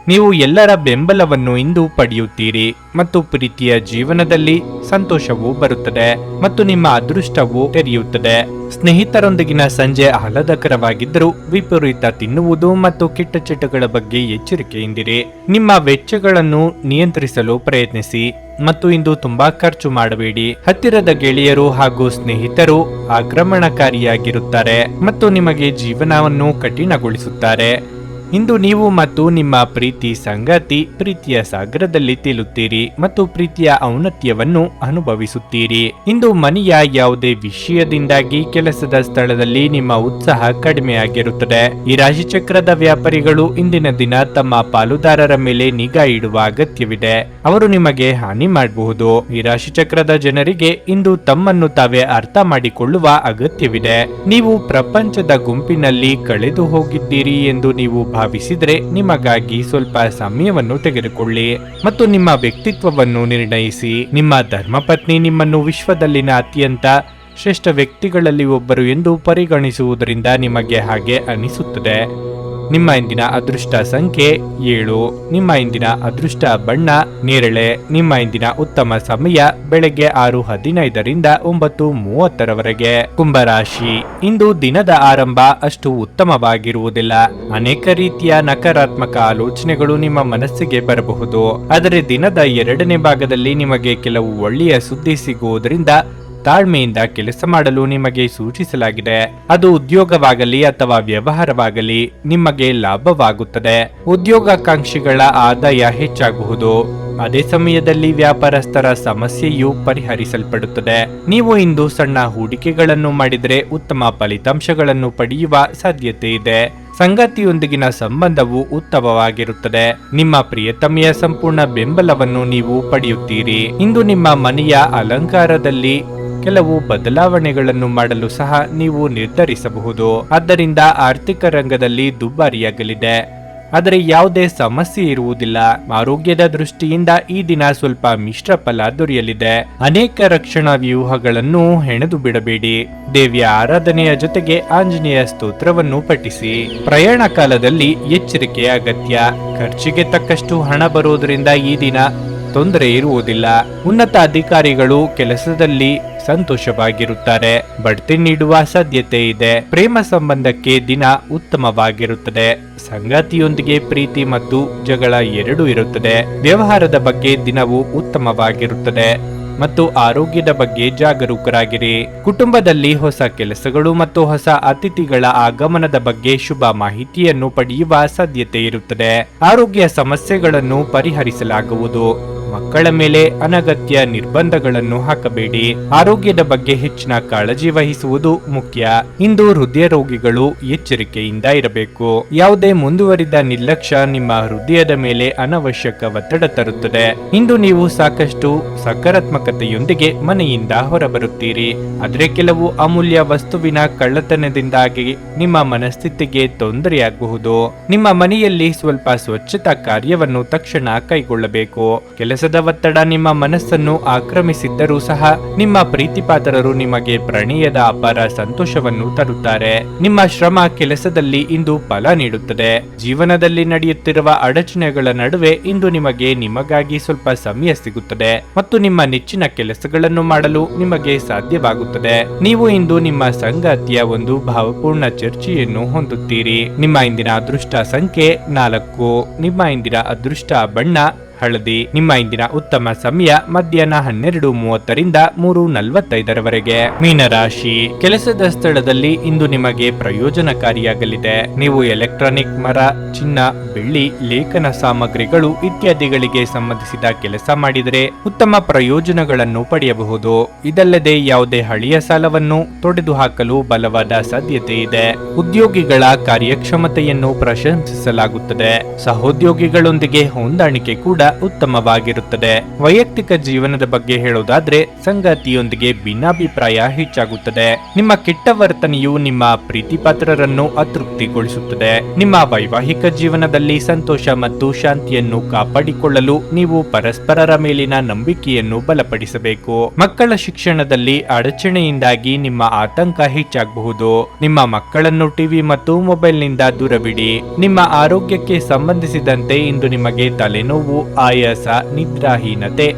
ನೀವು ಎಲ್ಲರ ಬೆಂಬಲವನ್ನು ಇಂದು ಪಡೆಯುತ್ತೀರಿ ಮತ್ತು ಪ್ರೀತಿಯ ಜೀವನದಲ್ಲಿ ಸಂತೋಷವು ಬರುತ್ತದೆ ಮತ್ತು ನಿಮ್ಮ ಅದೃಷ್ಟವು ತೆರೆಯುತ್ತದೆ. ಸ್ನೇಹಿತರೊಂದಿಗಿನ ಸಂಜೆ ಆಹ್ಲಾದಕರವಾಗಿದ್ದರೂ ವಿಪರೀತ ತಿನ್ನುವುದು ಮತ್ತು ಕೆಟ್ಟ ಚಟಗಳ ಬಗ್ಗೆ ಎಚ್ಚರಿಕೆಯಿಂದಿರಿ. ನಿಮ್ಮ ವೆಚ್ಚಗಳನ್ನು ನಿಯಂತ್ರಿಸಲು ಪ್ರಯತ್ನಿಸಿ ಮತ್ತು ಇಂದು ತುಂಬಾ ಖರ್ಚು ಮಾಡಬೇಡಿ. ಹತ್ತಿರದ ಗೆಳೆಯರು ಹಾಗೂ ಸ್ನೇಹಿತರು ಆಕ್ರಮಣಕಾರಿಯಾಗಿರುತ್ತಾರೆ ಮತ್ತು ನಿಮಗೆ ಜೀವನವನ್ನು ಕಠಿಣಗೊಳಿಸುತ್ತಾರೆ. ಇಂದು ನೀವು ಮತ್ತು ನಿಮ್ಮ ಪ್ರೀತಿ ಸಂಗಾತಿ ಪ್ರೀತಿಯ ಸಾಗರದಲ್ಲಿ ತೇಲುತ್ತೀರಿ ಮತ್ತು ಪ್ರೀತಿಯ ಔನ್ನತ್ಯವನ್ನು ಅನುಭವಿಸುತ್ತೀರಿ. ಇಂದು ಮನೆಯ ಯಾವುದೇ ವಿಷಯದಿಂದಾಗಿ ಕೆಲಸದ ಸ್ಥಳದಲ್ಲಿ ನಿಮ್ಮ ಉತ್ಸಾಹ ಕಡಿಮೆಯಾಗಿರುತ್ತದೆ. ಈ ರಾಶಿಚಕ್ರದ ವ್ಯಾಪಾರಿಗಳು ಇಂದಿನ ದಿನ ತಮ್ಮ ಪಾಲುದಾರರ ಮೇಲೆ ನಿಗಾ ಇಡುವ ಅಗತ್ಯವಿದೆ. ಅವರು ನಿಮಗೆ ಹಾನಿ ಮಾಡಬಹುದು. ಈ ರಾಶಿಚಕ್ರದ ಜನರಿಗೆ ಇಂದು ತಮ್ಮನ್ನು ತಾವೇ ಅರ್ಥ ಮಾಡಿಕೊಳ್ಳುವ ಅಗತ್ಯವಿದೆ. ನೀವು ಪ್ರಪಂಚದ ಗುಂಪಿನಲ್ಲಿ ಕಳೆದು ಹೋಗಿದ್ದೀರಿ ಎಂದು ನೀವು ಭಾವಿಸಿದರೆ ನಿಮಗಾಗಿ ಸ್ವಲ್ಪ ಸಮಯವನ್ನು ತೆಗೆದುಕೊಳ್ಳಿ ಮತ್ತು ನಿಮ್ಮ ವ್ಯಕ್ತಿತ್ವವನ್ನು ನಿರ್ಣಯಿಸಿ. ನಿಮ್ಮ ಧರ್ಮಪತ್ನಿ ನಿಮ್ಮನ್ನು ವಿಶ್ವದಲ್ಲಿನ ಅತ್ಯಂತ ಶ್ರೇಷ್ಠ ವ್ಯಕ್ತಿಗಳಲ್ಲಿ ಒಬ್ಬರು ಎಂದು ಪರಿಗಣಿಸುವುದರಿಂದ ನಿಮಗೆ ಹಾಗೆ ಅನಿಸುತ್ತದೆ. ನಿಮ್ಮ ಇಂದಿನ ಅದೃಷ್ಟ ಸಂಖ್ಯೆ 7. ನಿಮ್ಮ ಇಂದಿನ ಅದೃಷ್ಟ ಬಣ್ಣ ನೇರಳೆ. ನಿಮ್ಮ ಇಂದಿನ ಉತ್ತಮ ಸಮಯ ಬೆಳಗ್ಗೆ 6:15ರಿಂದ 9:30ರವರೆಗೆ. ಕುಂಭರಾಶಿ. ಇಂದು ದಿನದ ಆರಂಭ ಅಷ್ಟು ಉತ್ತಮವಾಗಿರುವುದಿಲ್ಲ. ಅನೇಕ ರೀತಿಯ ನಕಾರಾತ್ಮಕ ಆಲೋಚನೆಗಳು ನಿಮ್ಮ ಮನಸ್ಸಿಗೆ ಬರಬಹುದು. ಆದರೆ ದಿನದ 2ನೇ ಭಾಗದಲ್ಲಿ ನಿಮಗೆ ಕೆಲವು ಒಳ್ಳೆಯ ಸುದ್ದಿ ಸಿಗುವುದರಿಂದ ತಾಳ್ಮೆಯಿಂದ ಕೆಲಸ ಮಾಡಲು ನಿಮಗೆ ಸೂಚಿಸಲಾಗಿದೆ. ಅದು ಉದ್ಯೋಗವಾಗಲಿ ಅಥವಾ ವ್ಯವಹಾರವಾಗಲಿ ನಿಮಗೆ ಲಾಭವಾಗುತ್ತದೆ. ಉದ್ಯೋಗಾಕಾಂಕ್ಷಿಗಳ ಆದಾಯ ಹೆಚ್ಚಾಗುವುದು. ಅದೇ ಸಮಯದಲ್ಲಿ ವ್ಯಾಪಾರಸ್ಥರ ಸಮಸ್ಯೆಯು ಪರಿಹರಿಸಲ್ಪಡುತ್ತದೆ. ನೀವು ಇಂದು ಸಣ್ಣ ಹೂಡಿಕೆಗಳನ್ನು ಮಾಡಿದರೆ ಉತ್ತಮ ಫಲಿತಾಂಶಗಳನ್ನು ಪಡೆಯುವ ಸಾಧ್ಯತೆ ಇದೆ. ಸಂಗಾತಿಯೊಂದಿಗಿನ ಸಂಬಂಧವು ಉತ್ತಮವಾಗಿರುತ್ತದೆ. ನಿಮ್ಮ ಪ್ರಿಯತಮೆಯ ಸಂಪೂರ್ಣ ಬೆಂಬಲವನ್ನು ನೀವು ಪಡೆಯುತ್ತೀರಿ. ಇಂದು ನಿಮ್ಮ ಮನೆಯ ಅಲಂಕಾರದಲ್ಲಿ ಕೆಲವು ಬದಲಾವಣೆಗಳನ್ನು ಮಾಡಲು ಸಹ ನೀವು ನಿರ್ಧರಿಸಬಹುದು. ಆದ್ದರಿಂದ ಆರ್ಥಿಕ ರಂಗದಲ್ಲಿ ದುಬಾರಿಯಾಗಲಿದೆ. ಆದರೆ ಯಾವುದೇ ಸಮಸ್ಯೆ ಇರುವುದಿಲ್ಲ. ಆರೋಗ್ಯದ ದೃಷ್ಟಿಯಿಂದ ಈ ದಿನ ಸ್ವಲ್ಪ ಮಿಶ್ರ ಫಲ ದೊರೆಯಲಿದೆ. ಅನೇಕ ರಕ್ಷಣಾ ವ್ಯೂಹಗಳನ್ನು ಹೆಣೆದು ಬಿಡಬೇಡಿ. ದೇವಿಯ ಆರಾಧನೆಯ ಜೊತೆಗೆ ಆಂಜನೇಯ ಸ್ತೋತ್ರವನ್ನು ಪಠಿಸಿ. ಪ್ರಯಾಣ ಕಾಲದಲ್ಲಿ ಎಚ್ಚರಿಕೆಯ ಅಗತ್ಯ. ಖರ್ಚಿಗೆ ತಕ್ಕಷ್ಟು ಹಣ ಬರುವುದರಿಂದ ಈ ದಿನ ತೊಂದರೆ ಇರುವುದಿಲ್ಲ. ಉನ್ನತ ಅಧಿಕಾರಿಗಳು ಕೆಲಸದಲ್ಲಿ ಸಂತೋಷವಾಗಿರುತ್ತಾರೆ. ಬಡ್ತಿ ನೀಡುವ ಸಾಧ್ಯತೆ ಇದೆ. ಪ್ರೇಮ ಸಂಬಂಧಕ್ಕೆ ದಿನ ಉತ್ತಮವಾಗಿರುತ್ತದೆ. ಸಂಗಾತಿಯೊಂದಿಗೆ ಪ್ರೀತಿ ಮತ್ತು ಜಗಳ ಎರಡೂ ಇರುತ್ತದೆ. ವ್ಯವಹಾರದ ಬಗ್ಗೆ ದಿನವು ಉತ್ತಮವಾಗಿರುತ್ತದೆ ಮತ್ತು ಆರೋಗ್ಯದ ಬಗ್ಗೆ ಜಾಗರೂಕರಾಗಿರಿ. ಕುಟುಂಬದಲ್ಲಿ ಹೊಸ ಕೆಲಸಗಳು ಮತ್ತು ಹೊಸ ಅತಿಥಿಗಳ ಆಗಮನದ ಬಗ್ಗೆ ಶುಭ ಮಾಹಿತಿಯನ್ನು ಪಡೆಯುವ ಸಾಧ್ಯತೆ ಇರುತ್ತದೆ. ಆರೋಗ್ಯ ಸಮಸ್ಯೆಗಳನ್ನು ಪರಿಹರಿಸಲಾಗುವುದು. ಮಕ್ಕಳ ಮೇಲೆ ಅನಗತ್ಯ ನಿರ್ಬಂಧಗಳನ್ನು ಹಾಕಬೇಡಿ. ಆರೋಗ್ಯದ ಬಗ್ಗೆ ಹೆಚ್ಚಿನ ಕಾಳಜಿ ವಹಿಸುವುದು ಮುಖ್ಯ. ಇಂದು ಹೃದಯ ರೋಗಿಗಳು ಎಚ್ಚರಿಕೆಯಿಂದ ಇರಬೇಕು. ಯಾವುದೇ ಮುಂದುವರಿದ ನಿರ್ಲಕ್ಷ್ಯ ನಿಮ್ಮ ಹೃದಯದ ಮೇಲೆ ಅನವಶ್ಯಕ ಒತ್ತಡ ತರುತ್ತದೆ. ಇಂದು ನೀವು ಸಾಕಷ್ಟು ಸಕಾರಾತ್ಮಕತೆಯೊಂದಿಗೆ ಮನೆಯಿಂದ ಹೊರಬರುತ್ತೀರಿ. ಆದರೆ ಕೆಲವು ಅಮೂಲ್ಯ ವಸ್ತುವಿನ ಕಳ್ಳತನದಿಂದಾಗಿ ನಿಮ್ಮ ಮನಸ್ಥಿತಿಗೆ ತೊಂದರೆಯಾಗಬಹುದು. ನಿಮ್ಮ ಮನೆಯಲ್ಲಿ ಸ್ವಲ್ಪ ಸ್ವಚ್ಛತಾ ಕಾರ್ಯವನ್ನು ತಕ್ಷಣ ಕೈಗೊಳ್ಳಬೇಕು. ಕೆಲಸದ ಒತ್ತಡ ನಿಮ್ಮ ಮನಸ್ಸನ್ನು ಆಕ್ರಮಿಸಿದ್ದರೂ ಸಹ ನಿಮ್ಮ ಪ್ರೀತಿಪಾತ್ರರು ನಿಮಗೆ ಪ್ರಣಯದ ಅಪಾರ ಸಂತೋಷವನ್ನು ತರುತ್ತಾರೆ. ನಿಮ್ಮ ಶ್ರಮ ಕೆಲಸದಲ್ಲಿ ಇಂದು ಫಲ ನೀಡುತ್ತದೆ. ಜೀವನದಲ್ಲಿ ನಡೆಯುತ್ತಿರುವ ಅಡಚಣೆಗಳ ನಡುವೆ ಇಂದು ನಿಮಗಾಗಿ ಸ್ವಲ್ಪ ಸಮಯ ಸಿಗುತ್ತದೆ ಮತ್ತು ನಿಮ್ಮ ನೆಚ್ಚಿನ ಕೆಲಸಗಳನ್ನು ಮಾಡಲು ನಿಮಗೆ ಸಾಧ್ಯವಾಗುತ್ತದೆ. ನೀವು ಇಂದು ನಿಮ್ಮ ಸಂಗಾತಿಯ ಒಂದು ಭಾವಪೂರ್ಣ ಚರ್ಚೆಯನ್ನು ಹೊಂದುತ್ತೀರಿ. ನಿಮ್ಮ ಇಂದಿನ ಅದೃಷ್ಟ ಸಂಖ್ಯೆ 4. ನಿಮ್ಮ ಇಂದಿನ ಅದೃಷ್ಟ ಬಣ್ಣ ಹಳದಿ. ನಿಮ್ಮ ಇಂದಿನ ಉತ್ತಮ ಸಮಯ ಮಧ್ಯಾಹ್ನ 12:30ರಿಂದ 3:45ರವರೆಗೆ. ಮೀನರಾಶಿ, ಕೆಲಸದ ಸ್ಥಳದಲ್ಲಿ ಇಂದು ನಿಮಗೆ ಪ್ರಯೋಜನಕಾರಿಯಾಗಲಿದೆ. ನೀವು ಎಲೆಕ್ಟ್ರಾನಿಕ್, ಮರ, ಚಿನ್ನ, ಬೆಳ್ಳಿ, ಲೇಖನ ಸಾಮಗ್ರಿಗಳು ಇತ್ಯಾದಿಗಳಿಗೆ ಸಂಬಂಧಿಸಿದ ಕೆಲಸ ಮಾಡಿದರೆ ಉತ್ತಮ ಪ್ರಯೋಜನಗಳನ್ನು ಪಡೆಯಬಹುದು. ಇದಲ್ಲದೆ ಯಾವುದೇ ಹಳೆಯ ಸಾಲವನ್ನು ತೊಡೆದು ಹಾಕಲು ಬಲವಾದ ಸಾಧ್ಯತೆ ಇದೆ. ಉದ್ಯೋಗಿಗಳ ಕಾರ್ಯಕ್ಷಮತೆಯನ್ನು ಪ್ರಶಂಸಿಸಲಾಗುತ್ತದೆ. ಸಹೋದ್ಯೋಗಿಗಳೊಂದಿಗೆ ಹೊಂದಾಣಿಕೆ ಕೂಡ ಉತ್ತಮವಾಗಿರುತ್ತದೆ. ವೈಯಕ್ತಿಕ ಜೀವನದ ಬಗ್ಗೆ ಹೇಳೋದಾದ್ರೆ ಸಂಗಾತಿಯೊಂದಿಗೆ ಭಿನ್ನಾಭಿಪ್ರಾಯ ಹೆಚ್ಚಾಗುತ್ತದೆ. ನಿಮ್ಮ ಕೆಟ್ಟ ವರ್ತನೆಯು ನಿಮ್ಮ ಪ್ರೀತಿಪಾತ್ರರನ್ನು ಅತೃಪ್ತಿಗೊಳಿಸುತ್ತದೆ. ನಿಮ್ಮ ವೈವಾಹಿಕ ಜೀವನದಲ್ಲಿ ಸಂತೋಷ ಮತ್ತು ಶಾಂತಿಯನ್ನು ಕಾಪಾಡಿಕೊಳ್ಳಲು ನೀವು ಪರಸ್ಪರರ ಮೇಲಿನ ನಂಬಿಕೆಯನ್ನು ಬಲಪಡಿಸಬೇಕು. ಮಕ್ಕಳ ಶಿಕ್ಷಣದಲ್ಲಿ ಅಡಚಣೆಯಿಂದಾಗಿ ನಿಮ್ಮ ಆತಂಕ ಹೆಚ್ಚಾಗಬಹುದು. ನಿಮ್ಮ ಮಕ್ಕಳನ್ನು ಟಿವಿ ಮತ್ತು ಮೊಬೈಲ್ನಿಂದ ದೂರವಿಡಿ. ನಿಮ್ಮ ಆರೋಗ್ಯಕ್ಕೆ ಸಂಬಂಧಿಸಿದಂತೆ ಇಂದು ನಿಮಗೆ ತಲೆನೋವು, ಆಯಾಸ, ನಿದ್ರಾಹೀನತೆ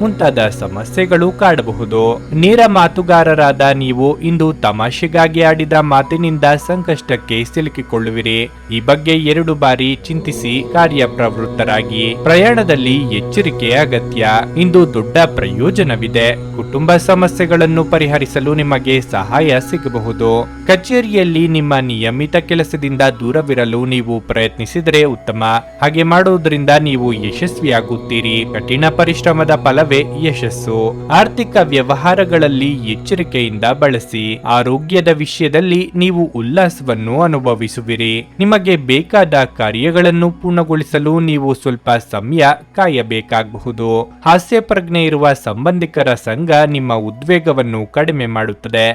ಮುಂತಾದ ಸಮಸ್ಯೆಗಳು ಕಾಡಬಹುದು. ನೇರ ಮಾತುಗಾರರಾದ ನೀವು ಇಂದು ತಮಾಷೆಗಾಗಿ ಆಡಿದ ಮಾತಿನಿಂದ ಸಂಕಷ್ಟಕ್ಕೆ ಸಿಲುಕಿಕೊಳ್ಳುವಿರಿ. ಈ ಬಗ್ಗೆ 2 ಬಾರಿ ಚಿಂತಿಸಿ ಕಾರ್ಯಪ್ರವೃತ್ತರಾಗಿ. ಪ್ರಯಾಣದಲ್ಲಿ ಎಚ್ಚರಿಕೆ ಅಗತ್ಯ. ಇಂದು ದೊಡ್ಡ ಪ್ರಯೋಜನವಿದೆ. ಕುಟುಂಬ ಸಮಸ್ಯೆಗಳನ್ನು ಪರಿಹರಿಸಲು ನಿಮಗೆ ಸಹಾಯ ಸಿಗಬಹುದು. ಕಚೇರಿಯಲ್ಲಿ ನಿಮ್ಮ ನಿಯಮಿತ ಕೆಲಸದಿಂದ ದೂರವಿರಲು ನೀವು ಪ್ರಯತ್ನಿಸಿದರೆ ಉತ್ತಮ. ಹಾಗೆ ಮಾಡುವುದರಿಂದ ನೀವು ಯಶಸ್ವಿಯಾಗುತ್ತೀರಿ. ಕಠಿಣ ಪರಿಶ್ರಮದ ಫಲವೇ ಯಶಸ್ಸು. ಆರ್ಥಿಕ ವ್ಯವಹಾರಗಳಲ್ಲಿ ಎಚ್ಚರಿಕೆಯಿಂದ ಬಳಸಿ. ಆರೋಗ್ಯದ ವಿಷಯದಲ್ಲಿ ನೀವು ಉಲ್ಲಾಸವನ್ನು ಅನುಭವಿಸುವಿರಿ. ನಿಮಗೆ ಬೇಕಾದ ಕಾರ್ಯಗಳನ್ನು ಪೂರ್ಣಗೊಳಿಸಲು ನೀವು ಸ್ವಲ್ಪ ಸಮಯ ಕಾಯಬೇಕಾಗಬಹುದು. ಹಾಸ್ಯ ಪ್ರಜ್ಞೆ ಇರುವ ಸಂಬಂಧಿಕರ ಸಂಘ ನಿಮ್ಮ ಉದ್ವೇಗವನ್ನು ಕಡಿಮೆ ಮಾಡುತ್ತದೆ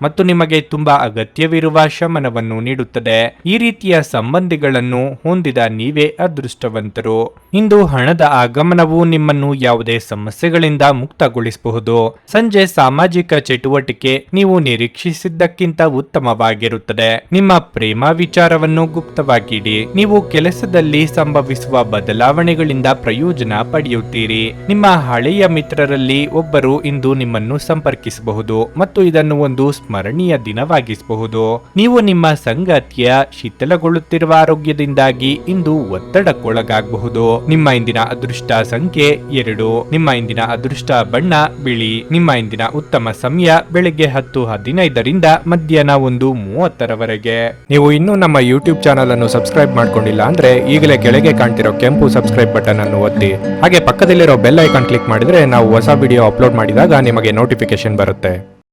ಮತ್ತು ನಿಮಗೆ ತುಂಬಾ ಅಗತ್ಯವಿರುವ ಶಮನವನ್ನು ನೀಡುತ್ತದೆ. ಈ ರೀತಿಯ ಸಂಬಂಧಿಗಳನ್ನು ಹೊಂದಿದ ನೀವೇ ಅದೃಷ್ಟವಂತರು. ಇಂದು ಹಣದ ಆಗಮನವು ನಿಮ್ಮನ್ನು ಯಾವುದೇ ಸಮಸ್ಯೆಗಳಿಂದ ಮುಕ್ತಗೊಳಿಸಬಹುದು. ಸಂಜೆ ಸಾಮಾಜಿಕ ಚಟುವಟಿಕೆ ನೀವು ನಿರೀಕ್ಷಿಸಿದ್ದಕ್ಕಿಂತ ಉತ್ತಮವಾಗಿರುತ್ತದೆ. ನಿಮ್ಮ ಪ್ರೇಮ ವಿಚಾರವನ್ನು ಗುಪ್ತವಾಗಿಡಿ. ನೀವು ಕೆಲಸದಲ್ಲಿ ಸಂಭವಿಸುವ ಬದಲಾವಣೆಗಳಿಂದ ಪ್ರಯೋಜನ ಪಡೆಯುತ್ತೀರಿ. ನಿಮ್ಮ ಹಳೆಯ ಮಿತ್ರರಲ್ಲಿ ಒಬ್ಬರು ಇಂದು ನಿಮ್ಮನ್ನು ಸಂಪರ್ಕಿಸಬಹುದು ಮತ್ತು ಇದನ್ನು ಒಂದು ಸ್ಮರಣೀಯ ದಿನವಾಗಿಸಬಹುದು. ನೀವು ನಿಮ್ಮ ಸಂಗಾತಿಯ ಶಿಥಿಲಗೊಳ್ಳುತ್ತಿರುವ ಆರೋಗ್ಯದಿಂದಾಗಿ ಇಂದು ಒತ್ತಡಕ್ಕೊಳಗಾಗಬಹುದು. ನಿಮ್ಮ ಇಂದಿನ ಅದೃಷ್ಟ ಸಂಖ್ಯೆ 2. ನಿಮ್ಮ ಇಂದಿನ ಅದೃಷ್ಟ ಬಣ್ಣ ಬಿಳಿ. ನಿಮ್ಮ ಇಂದಿನ ಉತ್ತಮ ಸಮಯ ಬೆಳಗ್ಗೆ 10:15ರಿಂದ ಮಧ್ಯಾಹ್ನ 1:30ರವರೆಗೆ. ನೀವು ಇನ್ನೂ ನಮ್ಮ ಯೂಟ್ಯೂಬ್ ಚಾನಲ್ ಅನ್ನು ಸಬ್ಸ್ಕ್ರೈಬ್ ಮಾಡ್ಕೊಂಡಿಲ್ಲ ಅಂದ್ರೆ ಈಗಲೇ ಕೆಳಗೆ ಕಾಣ್ತಿರೋ ಕೆಂಪು ಸಬ್ಸ್ಕ್ರೈಬ್ ಬಟನ್ ಅನ್ನು ಒತ್ತಿ. ಹಾಗೆ ಪಕ್ಕದಲ್ಲಿರೋ ಬೆಲ್ ಐಕಾನ್ ಕ್ಲಿಕ್ ಮಾಡಿದ್ರೆ ನಾವು ಹೊಸ ವಿಡಿಯೋ ಅಪ್ಲೋಡ್ ಮಾಡಿದಾಗ ನಿಮಗೆ ನೋಟಿಫಿಕೇಶನ್ ಬರುತ್ತೆ.